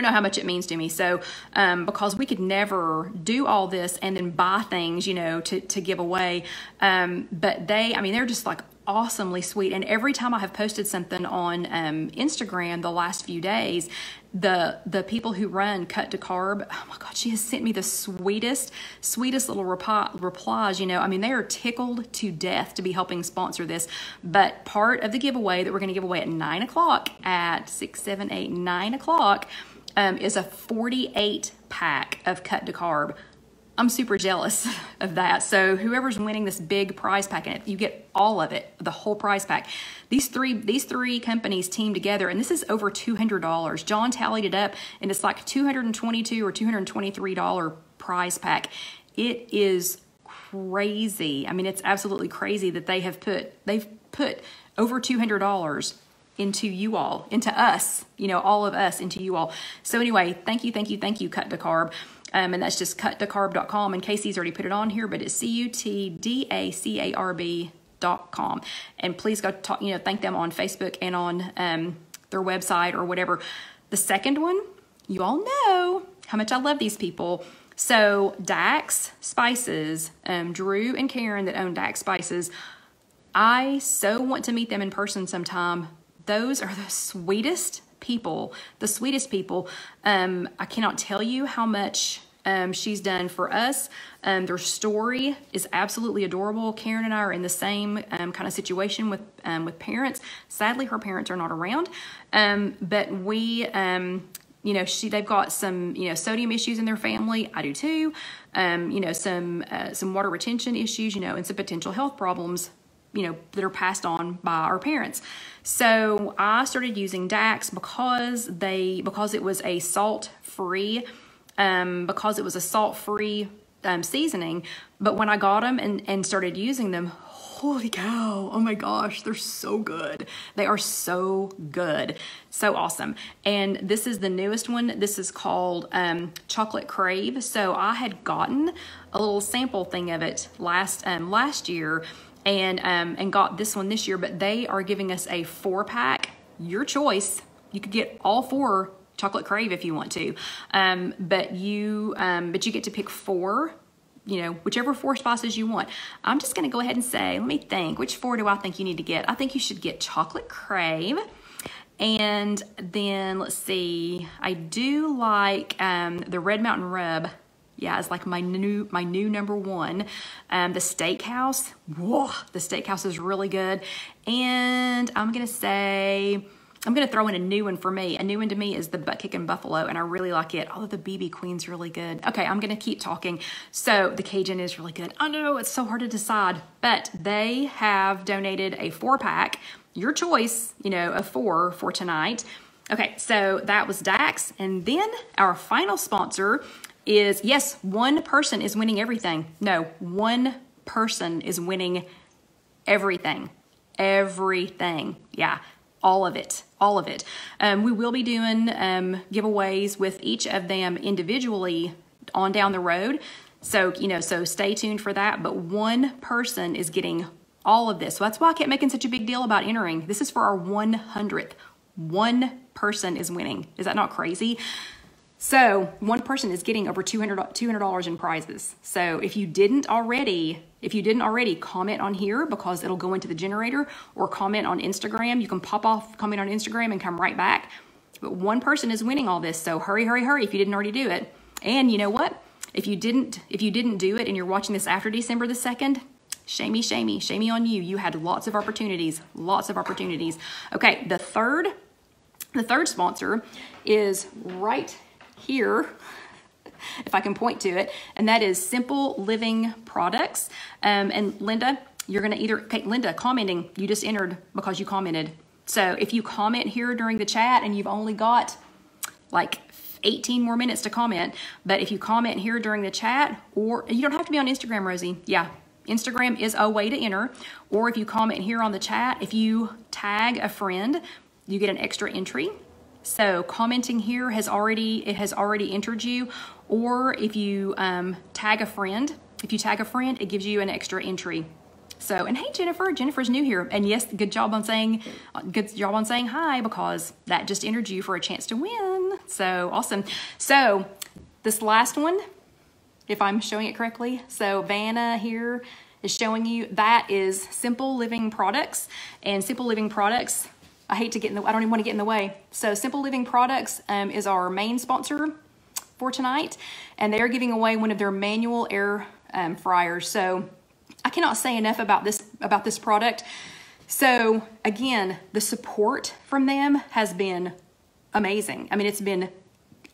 know how much it means to me. So, because we could never do all this and then buy things, to give away. But they're just like awesomely sweet. And every time I have posted something on Instagram the last few days, the people who run Cut to Carb, oh my God, she has sent me the sweetest little replies. They are tickled to death to be helping sponsor this. But part of the giveaway that we're going to give away at 9 o'clock, at 6, 7, 8, 9 o'clock, is a 48 pack of Cut to Carb. I'm super jealous of that. So whoever's winning this big prize pack, and you get all of it, the whole prize pack. These three companies team together, and this is over $200. John tallied it up, and it's like $222 or $223 prize pack. It is crazy. I mean, it's absolutely crazy that they've put over $200 into you all, into us, all of us, into you all. So anyway, thank you, Cut to Carb. And that's just cutdacarb.com. And Casey's already put it on here, but it's CUTDACARB.com. And please go thank them on Facebook and on their website or whatever. The second one, you all know how much I love these people. So Dax Spices, Drew and Karen that own Dax Spices, I so want to meet them in person sometime. Those are the sweetest people, I cannot tell you how much she's done for us. Their story is absolutely adorable. Karen and I are in the same kind of situation with parents. Sadly, her parents are not around, but we, they've got some, sodium issues in their family. I do too. Some water retention issues, and some potential health problems, that are passed on by our parents. So I started using Dax because it was a salt-free, seasoning. But when I got them and started using them, holy cow, oh my gosh, they're so good. They are so good. So awesome. And this is the newest one. This is called Chocolate Crave. So I had gotten a little sample thing of it last year, and got this one this year, but they are giving us a 4-pack, your choice. You could get all 4 Chocolate Crave if you want to, but you get to pick 4, whichever 4 spices you want. I'm just going to go ahead and say, let me think, which 4 do I think you need to get? I think you should get Chocolate Crave, and then let's see, I do like the Red Mountain Rub. Yeah, it's like my new number 1. The Steakhouse. Whoa, the Steakhouse is really good. And I'm going to throw in a new one for me. A new one to me is the Butt Kickin' Buffalo, and I really like it. Oh, the BB Queen's really good. Okay, I'm going to keep talking. So the Cajun is really good. I know, it's so hard to decide, but they have donated a 4-pack, your choice, of 4 for tonight. Okay, so that was Dax. And then our final sponsor is, yes, one person is winning everything. No, one person is winning everything. Everything. Yeah, all of it. All of it. We will be doing giveaways with each of them individually on down the road. So, so stay tuned for that. But one person is getting all of this. So that's why I kept making such a big deal about entering. This is for our 100th. One person is winning. Is that not crazy? So one person is getting over $200 in prizes. So if you didn't already, comment on here because it'll go into the generator, or comment on Instagram. You can pop off, comment on Instagram and come right back. But one person is winning all this. So hurry, hurry, hurry if you didn't already do it. And you know what? If you didn't do it and you're watching this after December the 2nd, shame me on you. You had lots of opportunities. Okay, the third sponsor is right here, if I can point to it, and that is Simple Living Products. And Linda, you're gonna Linda commenting, you just entered because you commented. So if you comment here during the chat, and you've only got like 18 more minutes to comment, but if you comment here during the chat, or you don't have to be on Instagram, Rosie. Yeah, Instagram is a way to enter. Or if you comment here on the chat, if you tag a friend, you get an extra entry. So commenting here has already entered you. Or if you tag a friend, it gives you an extra entry. So, and hey, Jennifer's new here. And yes, good job on saying hi, because that just entered you for a chance to win. So awesome. So this last one, if I'm showing it correctly, so Vanna here is showing you, that is Simple Living Products. And Simple Living Products, I don't even want to get in the way. So Simple Living Products is our main sponsor for tonight. And they're giving away one of their manual air fryers. So I cannot say enough about this product. So again, the support from them has been amazing. I mean, it's been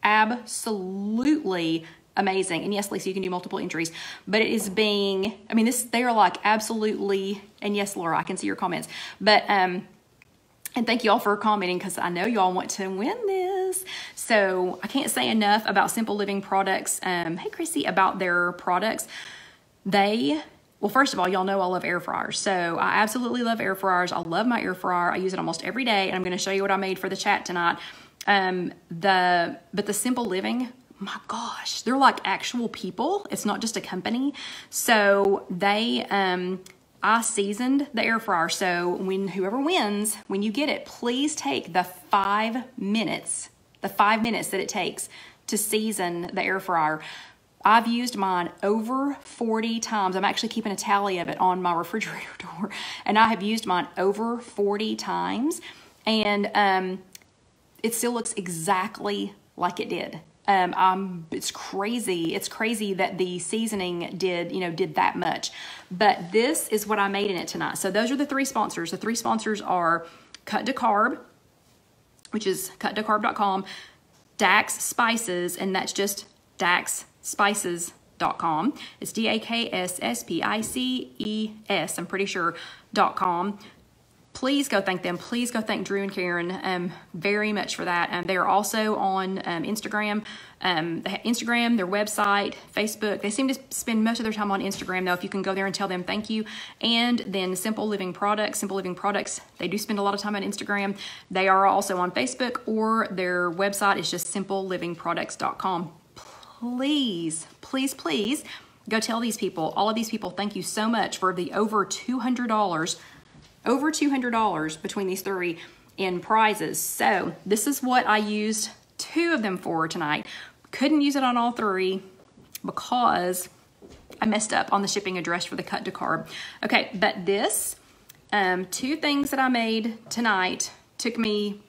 absolutely amazing. And yes, Lisa, you can do multiple entries, but it is being, I mean, they are like absolutely, and yes, Laura, I can see your comments, but, and thank you all for commenting, because I know you all want to win this. So I can't say enough about Simple Living Products. Hey, Chrissy, about their products. Well, first of all, y'all know I love air fryers. So I absolutely love air fryers. I love my air fryer. I use it almost every day. And I'm going to show you what I made for the chat tonight. But the Simple Living, my gosh, they're like actual people. It's not just a company. So I seasoned the air fryer. So whoever wins, when you get it, please take the 5 minutes that it takes to season the air fryer. I've used mine over 40 times. I'm actually keeping a tally of it on my refrigerator door. And I have used mine over 40 times. And it still looks exactly like it did. It's crazy. It's crazy that the seasoning did that much. But this is what I made in it tonight. So those are the three sponsors. The three sponsors are Cut to Carb, which is cuttocarb.com, Dax Spices, and that's just DaxSpices.com. It's DAKSSPICES, I'm pretty sure, .com. Please go thank them. Please go thank Drew and Karen very much for that. They are also on Instagram. Instagram, their website, Facebook. They seem to spend most of their time on Instagram, though, if you can go there and tell them thank you. And then Simple Living Products. Simple Living Products, they do spend a lot of time on Instagram. They are also on Facebook, or their website is just simpelelivingproducts.com. Please, please, please go tell these people, all of these people, thank you so much for the over $200 between these three in prizes. So this is what I used 2 of them for tonight. Couldn't use it on all 3 because I messed up on the shipping address for the Cut to Carb. Okay, but this 2 things that I made tonight took me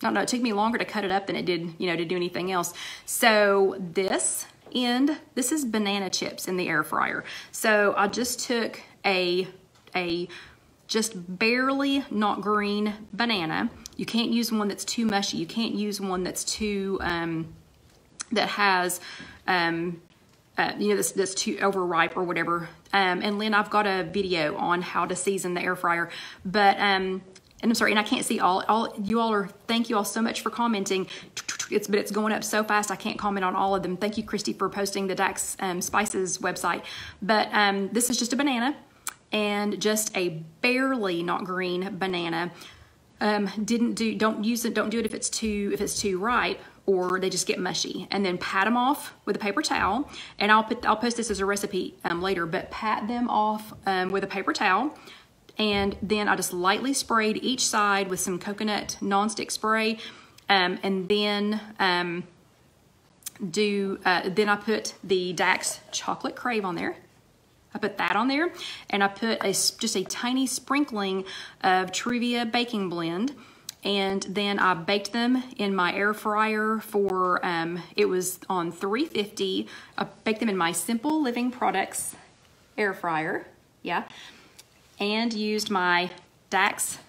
longer to cut it up than it did, to do anything else. So this is banana chips in the air fryer. So I just took a just barely not green banana. You can't use one that's too mushy. You can't use one that's too, that has, that's too overripe or whatever. And Lynn, I've got a video on how to season the air fryer, but, and I'm sorry, and I can't see all you all are, thank you all so much for commenting. But it's going up so fast, I can't comment on all of them. Thank you, Christy, for posting the Dax Spices website. But this is just a banana and just a barely not green banana. Don't use it, don't do it if it's too ripe, or they just get mushy. And then pat them off with a paper towel. And I'll post this as a recipe later, but pat them off with a paper towel. And then I just lightly sprayed each side with some coconut nonstick spray. And then then I put the Dax chocolate Crave on there. I put that on there, and I put just a tiny sprinkling of Truvia baking blend, and then I baked them in my air fryer for, it was on 350. I baked them in my Simple Living Products air fryer, yeah, and used my Dax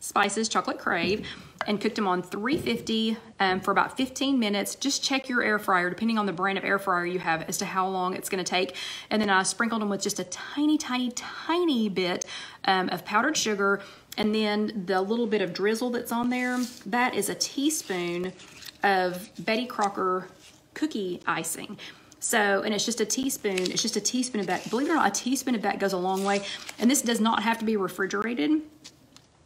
Spices Chocolate Crave and cooked them on 350 for about 15 minutes. Just check your air fryer, depending on the brand of air fryer you have, as to how long it's gonna take. And then I sprinkled them with just a tiny, tiny, tiny bit of powdered sugar. And then the little bit of drizzle that's on there, that is a teaspoon of Betty Crocker cookie icing. So, and it's just a teaspoon of that. Believe it or not, a teaspoon of that goes a long way. And this does not have to be refrigerated.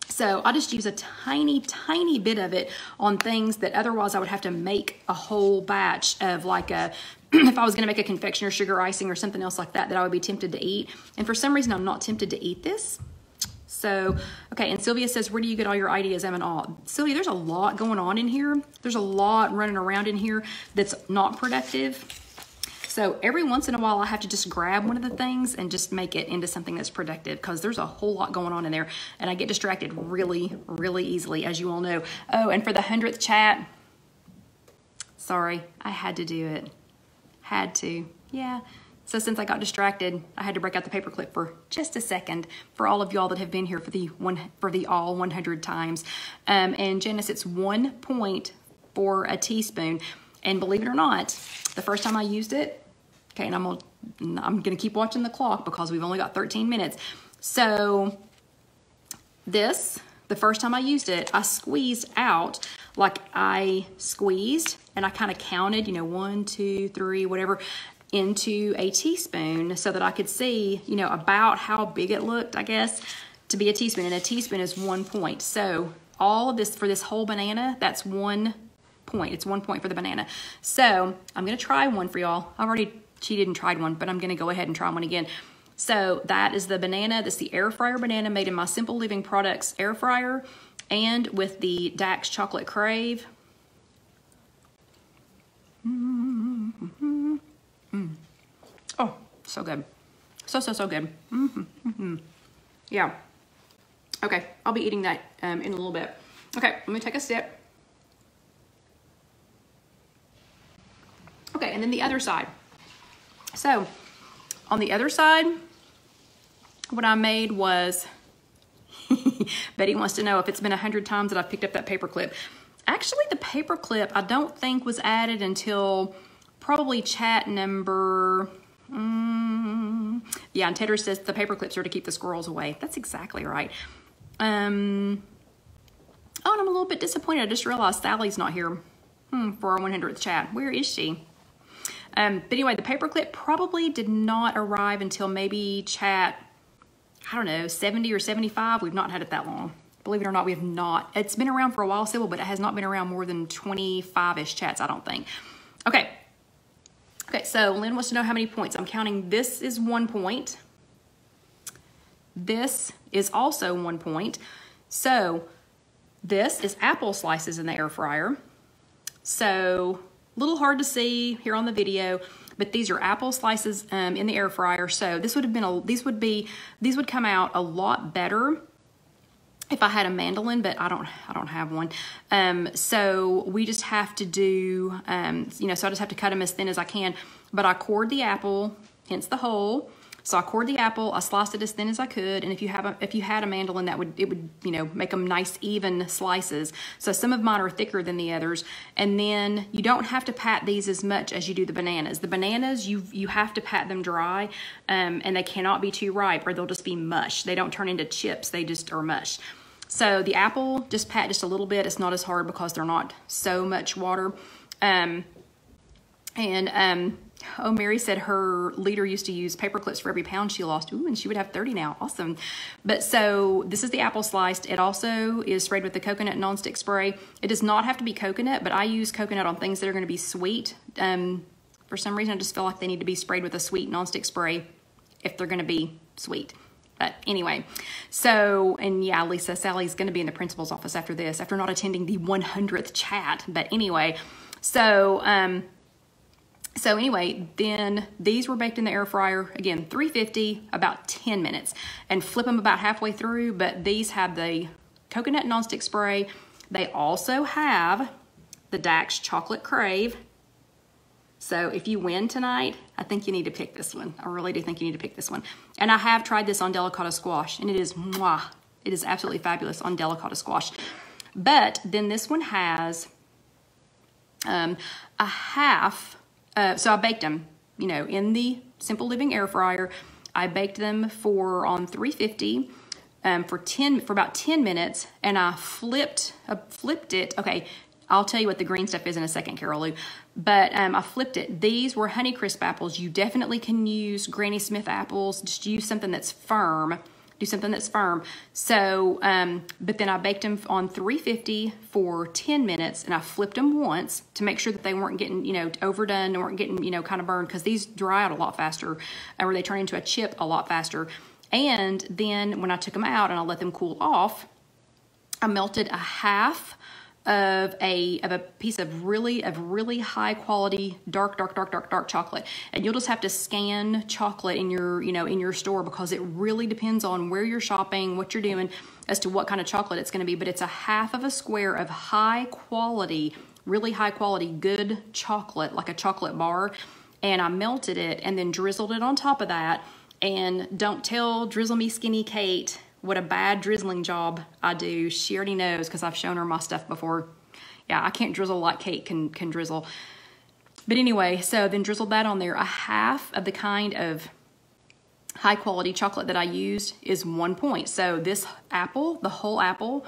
So I just use a tiny, tiny bit of it on things that otherwise I would have to make a whole batch of, like a, if I was gonna make a confectioner sugar icing or something else like that, that I would be tempted to eat. And for some reason, I'm not tempted to eat this. So, okay, and Sylvia says, where do you get all your ideas? I'm in awe. Sylvia, there's a lot going on in here. There's a lot running around in here that's not productive. So every once in a while, I have to just grab one of the things and just make it into something that's productive, because there's a whole lot going on in there, and I get distracted really, really easily, as you all know. Oh, and for the 100th chat, sorry, I had to do it. Had to, yeah. So since I got distracted, I had to break out the paperclip for just a second for all of y'all that have been here for the all 100 times. And Janice, it's 1 point for a teaspoon. And believe it or not, the first time I used it, okay, and I'm gonna keep watching the clock because we've only got 13 minutes. So this, the first time I used it, I squeezed out, like I squeezed and I kind of counted, you know, 1, 2, 3, whatever, into a teaspoon so that I could see, you know, about how big it looked, I guess, to be a teaspoon. And a teaspoon is 1 point. So all of this, for this whole banana, that's 1 point. It's 1 point for the banana. So I'm gonna try one for y'all. I've already cheated and tried one, but I'm gonna go ahead and try one again. So that is the banana. That's the air fryer banana made in my Simple Living Products air fryer, and with the Dax Chocolate Crave. Oh, so good. So good. Yeah. Okay, I'll be eating that in a little bit. Okay, let me take a sip. Okay, and then the other side. So, on the other side, what I made was, Betty wants to know if it's been 100 times that I've picked up that paper clip. Actually, the paper clip I don't think was added until probably chat number, yeah, and Tedder says the paper clips are to keep the squirrels away. That's exactly right. Oh, and I'm a little bit disappointed. I just realized Sally's not here for our 100th chat. Where is she? But anyway, the paperclip probably did not arrive until maybe chat, I don't know, 70 or 75. We've not had it that long. Believe it or not, we have not. It's been around for a while, Sybil, but it has not been around more than 25-ish chats, I don't think. Okay. Okay, so Lynn wants to know how many points. I'm counting this is 1 point. This is also 1 point. So this is apple slices in the air fryer. So a little hard to see here on the video, but these are apple slices in the air fryer. So this would have been these would come out a lot better if I had a mandolin, but I don't have one. So we just have to do, you know, so I just have to cut them as thin as I can. But I cored the apple, hence the hole. So I cored the apple, I sliced it as thin as I could, and if you had a mandolin, it would you know, make them nice even slices. So some of mine are thicker than the others, and then you don't have to pat these as much as you do the bananas. The bananas, you have to pat them dry, and they cannot be too ripe, or they'll just be mush. They don't turn into chips; they just are mush. So the apple, just pat just a little bit. It's not as hard because they're not so much water. And oh, Mary said her leader used to use paper clips for every pound she lost. Ooh, and she would have 30 now. Awesome. But so this is the apple sliced. It also is sprayed with the coconut nonstick spray. It does not have to be coconut, but I use coconut on things that are going to be sweet. For some reason, I just feel like they need to be sprayed with a sweet nonstick spray if they're going to be sweet. But anyway, so, and yeah, Lisa, Sally's going to be in the principal's office after this, after not attending the 100th chat. But anyway, so anyway, then these were baked in the air fryer, again, 350, about 10 minutes, and flip them about halfway through. But these have the coconut nonstick spray. They also have the Dax chocolate Crave. So if you win tonight, I think you need to pick this one. I really do think you need to pick this one. And I have tried this on delicata squash, and it is mwah. It is absolutely fabulous on delicata squash. But then this one has a half. So I baked them, you know, in the Simple Living air fryer. I baked them on 350 for about 10 minutes, and I flipped it. Okay, I'll tell you what the green stuff is in a second, Carol Lou. But I flipped it. These were Honeycrisp apples. You definitely can use Granny Smith apples. Just use something that's firm. Do something that's firm. So, but then I baked them on 350 for 10 minutes, and I flipped them once to make sure that they weren't getting, you know, overdone, weren't getting, you know, kind of burned, because these dry out a lot faster, or they turn into a chip a lot faster. And then when I took them out and I let them cool off, I melted a half of a piece of really high quality dark chocolate. And you'll just have to scan chocolate in your, you know, in your store, because it really depends on where you're shopping, what you're doing, as to what kind of chocolate it's going to be. But it's a half of a square of high quality, really high quality, good chocolate, like a chocolate bar. And I melted it and then drizzled it on top of that. And don't tell Drizzle Me Skinny Kate what a bad drizzling job I do. She already knows, because I've shown her my stuff before. Yeah, I can't drizzle like Kate can drizzle. But anyway, so then drizzled that on there. A half of the kind of high quality chocolate that I used is 1 point. So this apple, the whole apple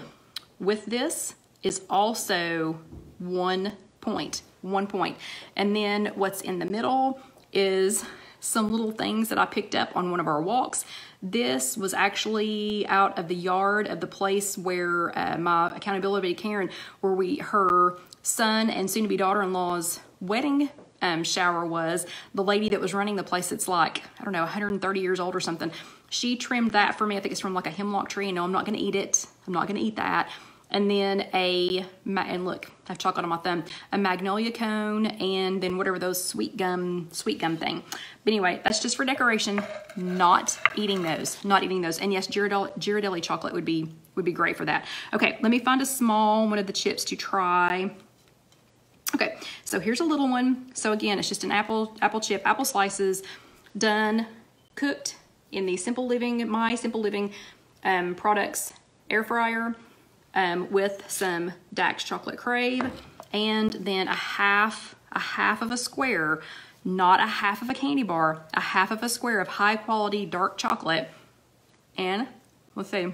with this, is also 1 point. 1 point. And then what's in the middle is some little things that I picked up on one of our walks. This was actually out of the yard of the place where my accountability Karen, where her son and soon-to-be daughter-in-law's wedding shower was. The lady that was running the place, that's like, I don't know, 130 years old or something. She trimmed that for me. I think it's from like a hemlock tree. No, I'm not going to eat it. I'm not going to eat that. And then and look, I have chocolate on my thumb, a magnolia cone, and then whatever those sweet gum thing. But anyway, that's just for decoration. Not eating those. And yes, Ghirardelli chocolate would be great for that. Okay, let me find a small one of the chips to try. Okay, so here's a little one. So again, it's just an apple chip, apple slices, done, cooked in the Simple Living, my Simple Living products air fryer. With some Dax chocolate Crave, and then a half of a square, not a half of a candy bar, a half of a square of high quality dark chocolate. And let's see.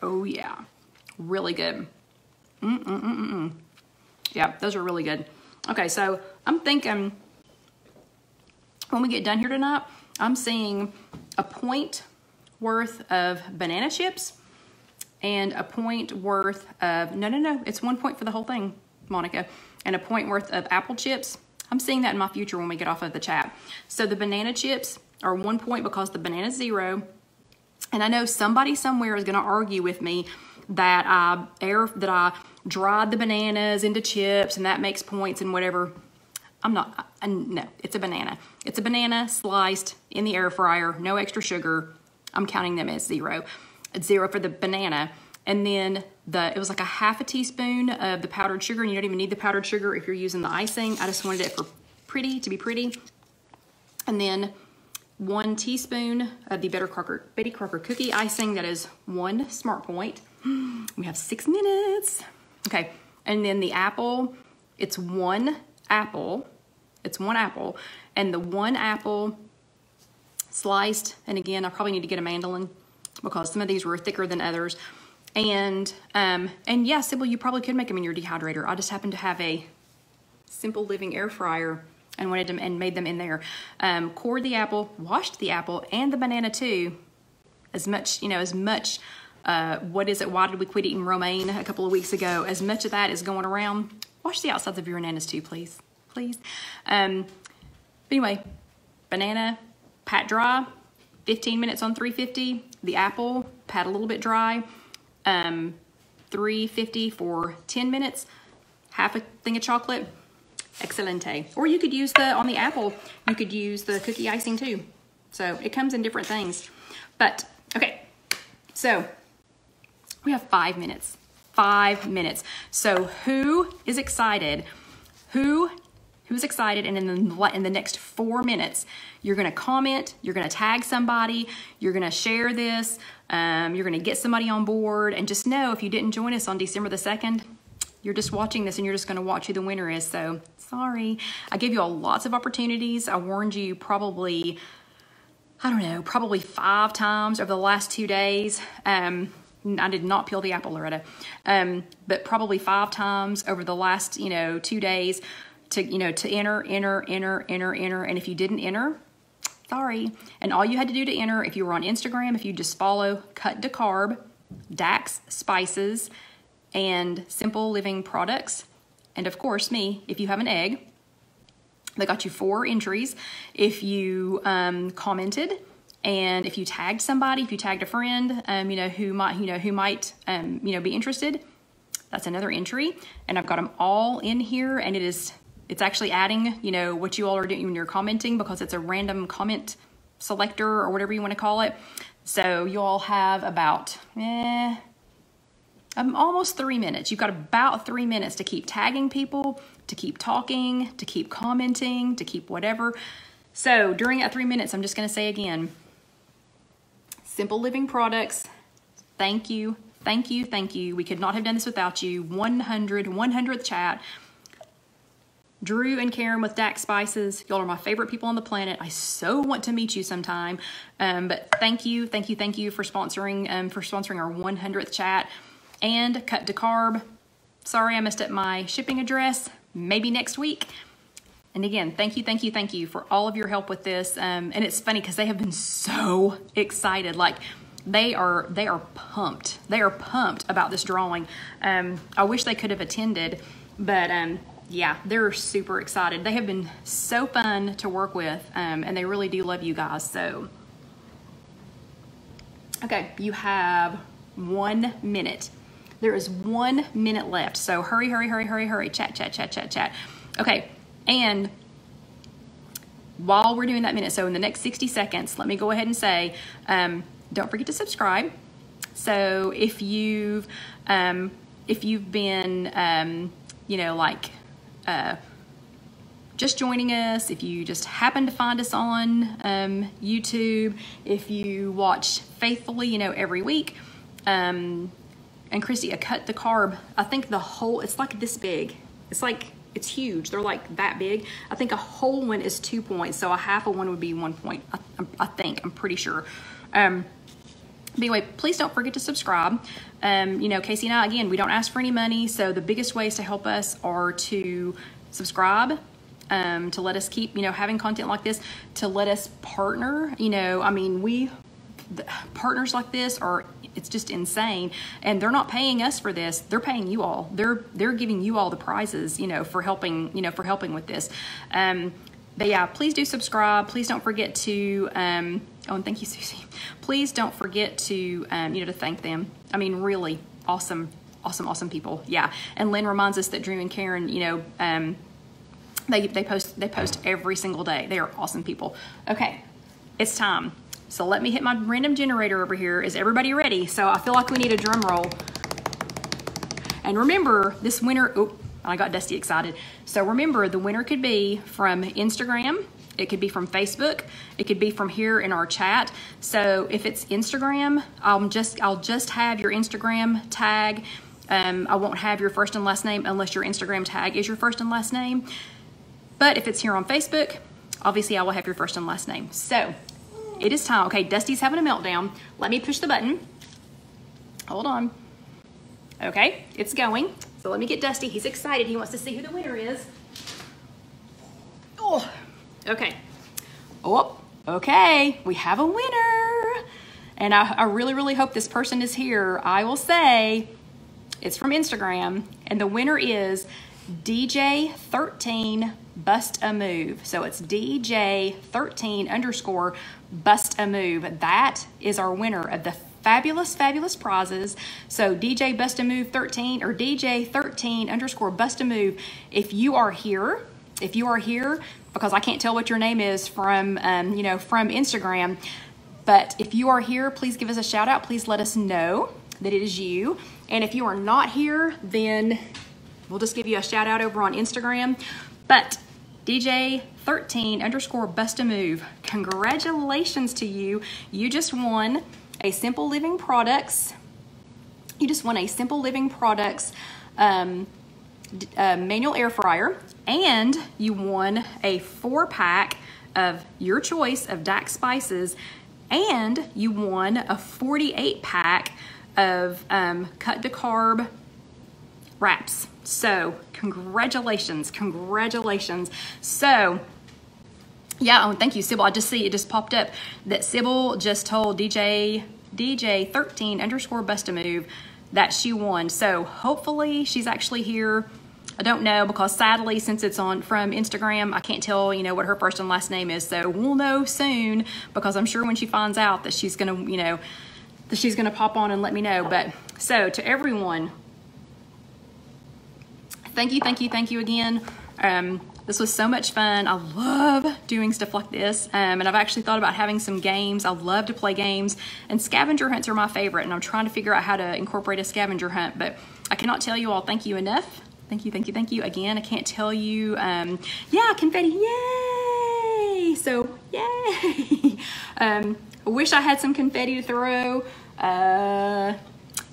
Oh yeah, really good. Yeah, those are really good. Okay, so I'm thinking when we get done here tonight, I'm seeing a point worth of banana chips and a point worth of, no, it's 1 point for the whole thing, Monica, and a point worth of apple chips. I'm seeing that in my future when we get off of the chat. So the banana chips are 1 point because the banana's 0. And I know somebody somewhere is going to argue with me that I dried the bananas into chips and that makes points and whatever. I'm not, no, it's a banana. It's a banana sliced in the air fryer, no extra sugar. I'm counting them as 0. It's 0 for the banana. And then it was like a half a teaspoon of the powdered sugar, and you don't even need the powdered sugar if you're using the icing. I just wanted it to be pretty. And then 1 teaspoon of the Betty Crocker cookie icing. That is 1 smart point. We have 6 minutes. Okay, and then the apple, it's 1 apple. It's 1 apple, and the 1 apple sliced, and again, I probably need to get a mandolin because some of these were thicker than others. And yeah, Sybil, you probably could make them in your dehydrator. I just happen to have a Simple Living air fryer and wanted them and made them in there. Cored the apple, washed the apple and the banana too. As much, you know, what is it? Why did we quit eating romaine a couple of weeks ago? As much of that is going around. Wash the outsides of your bananas too, please. Please. But anyway, banana, pat dry, 15 minutes on 350. The apple, pat a little bit dry, 350 for 10 minutes. Half a thing of chocolate. Excelente. Or you could use on the apple, you could use the cookie icing too. So it comes in different things. But, okay, so we have 5 minutes. 5 minutes. So who is excited? Who's excited? And in the next 4 minutes, you're going to comment, you're going to tag somebody, you're going to share this, you're going to get somebody on board. And just know, if you didn't join us on December the 2nd, you're just watching this and you're just going to watch who the winner is. So sorry. I gave you all lots of opportunities. I warned you probably, I don't know, probably 5 times over the last 2 days. I did not peel the apple, Loretta. But probably 5 times over the last, 2 days to enter. And if you didn't enter, sorry. And all you had to do to enter, if you were on Instagram, if you just follow Cut to Carb, Dax Spices, and Simple Living Products, and of course me, If You Have an Egg, they got you 4 entries. If you commented, and if you tagged somebody, if you tagged a friend, who might be interested, that's another entry. And I've got them all in here, and it's actually adding, what you all are doing when you're commenting, because it's a random comment selector or whatever you want to call it. So you all have about, almost 3 minutes. You've got about 3 minutes to keep tagging people, to keep talking, to keep commenting, to keep whatever. So during that 3 minutes, I'm just going to say again, Simple Living Products, thank you, thank you, thank you. We could not have done this without you. 100th chat. Drew and Karen with Dax Spices. Y'all are my favorite people on the planet. I so want to meet you sometime. But thank you for sponsoring our 100th chat. And Cut to Carb. Sorry I messed up my shipping address. Maybe next week. And again, thank you for all of your help with this. And it's funny because they have been so excited. Like, they are pumped. They are pumped about this drawing. I wish they could have attended, but yeah, they're super excited. They have been so fun to work with, and they really do love you guys. So, okay, you have 1 minute. There is 1 minute left. So hurry. Chat. Okay, and while we're doing that minute, so in the next 60 seconds, let me go ahead and say, don't forget to subscribe. So if you've been, just joining us, if you just happen to find us on YouTube, if you watch faithfully, every week, and Christy, a Cut the Carb, I think it's like this big. It's huge. They're like that big. I think a whole one is 2 points, so a half of one would be 1 point. I'm pretty sure. But anyway, please don't forget to subscribe. Casey and I, again, we don't ask for any money, so the biggest ways to help us are to subscribe, to let us keep, having content like this, to let us partner. Partners like this it's just insane, and they're not paying us for this. They're paying you all. They're giving you all the prizes, for helping with this. But yeah, please do subscribe. Please don't forget to, and thank you, Susie. Please don't forget to, to thank them. Really awesome people. Yeah. And Lynn reminds us that Drew and Karen, they post every single day. They are awesome people. Okay, it's time. So let me hit my random generator over here. Is everybody ready? So I feel like we need a drum roll. And remember, this winner, I got Dusty excited. So remember, the winner could be from Instagram. It could be from Facebook. It could be from here in our chat. So if it's Instagram, I'll just have your Instagram tag. I won't have your first and last name unless your Instagram tag is your first and last name. But if it's here on Facebook, obviously I will have your first and last name. So it is time. Okay, Dusty's having a meltdown. Let me push the button. Hold on. Okay, it's going. So let me get Dusty. He's excited. He wants to see who the winner is. Oh, okay. Oh, okay. We have a winner. And I really, really hope this person is here. I will say it's from Instagram. And the winner is DJ13 Bust a Move. So it's DJ13 _ Bust a Move. That is our winner of the fabulous, fabulous prizes. So DJ Bust a Move 13 or DJ13 _ Bust a Move. If you are here, because I can't tell what your name is from, from Instagram, but if you are here, please give us a shout out. Please let us know that it is you. And if you are not here, then we'll just give you a shout out over on Instagram. But DJ13 _ Bust a Move, congratulations to you. You just won a Simple Living Products. You just won a Simple Living Products manual air fryer, and you won a 4-pack of your choice of Dax spices, and you won a 48-pack of cut to carb wraps. So congratulations. So yeah, oh, thank you, Sybil. I just see it just popped up that Sybil just told DJ13 _ Bust a Move that she won. So hopefully she's actually here. I don't know, because sadly, since it's from Instagram, I can't tell, what her first and last name is. So we'll know soon, because I'm sure when she finds out that she's gonna, that she's gonna pop on and let me know. But so to everyone, thank you again. This was so much fun. I love doing stuff like this. And I've actually thought about having some games. I love to play games, and scavenger hunts are my favorite. And I'm trying to figure out how to incorporate a scavenger hunt, but I cannot tell you all thank you enough. Thank you again. I can't tell you. Yeah, confetti, yay. So yay. I wish I had some confetti to throw.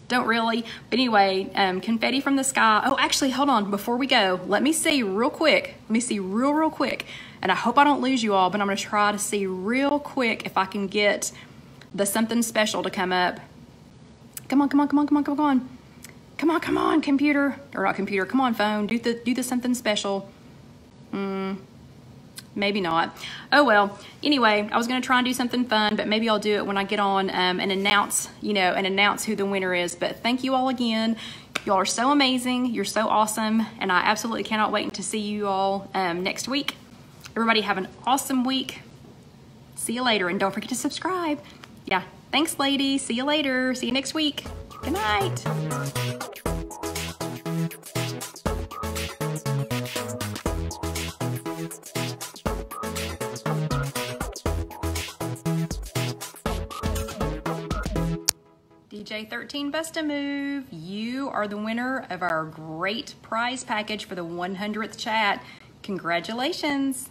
Don't really, but anyway, confetti from the sky. Oh, actually, hold on, before we go, let me see real quick. Let me see real quick, and I hope I don't lose you all, but I'm gonna try to see real quick if I can get the something special to come up. Come on, computer, or not computer, come on, phone, do the something special. Maybe not. Oh well. Anyway, I was gonna try and do something fun, but maybe I'll do it when I get on and announce, who the winner is. But thank you all again. Y'all are so amazing. You're so awesome, and I absolutely cannot wait to see you all next week. Everybody have an awesome week. See you later, and don't forget to subscribe. Yeah. Thanks, ladies. See you later. See you next week. Good night. DJ13 Bust a Move, you are the winner of our great prize package for the 100th chat. Congratulations.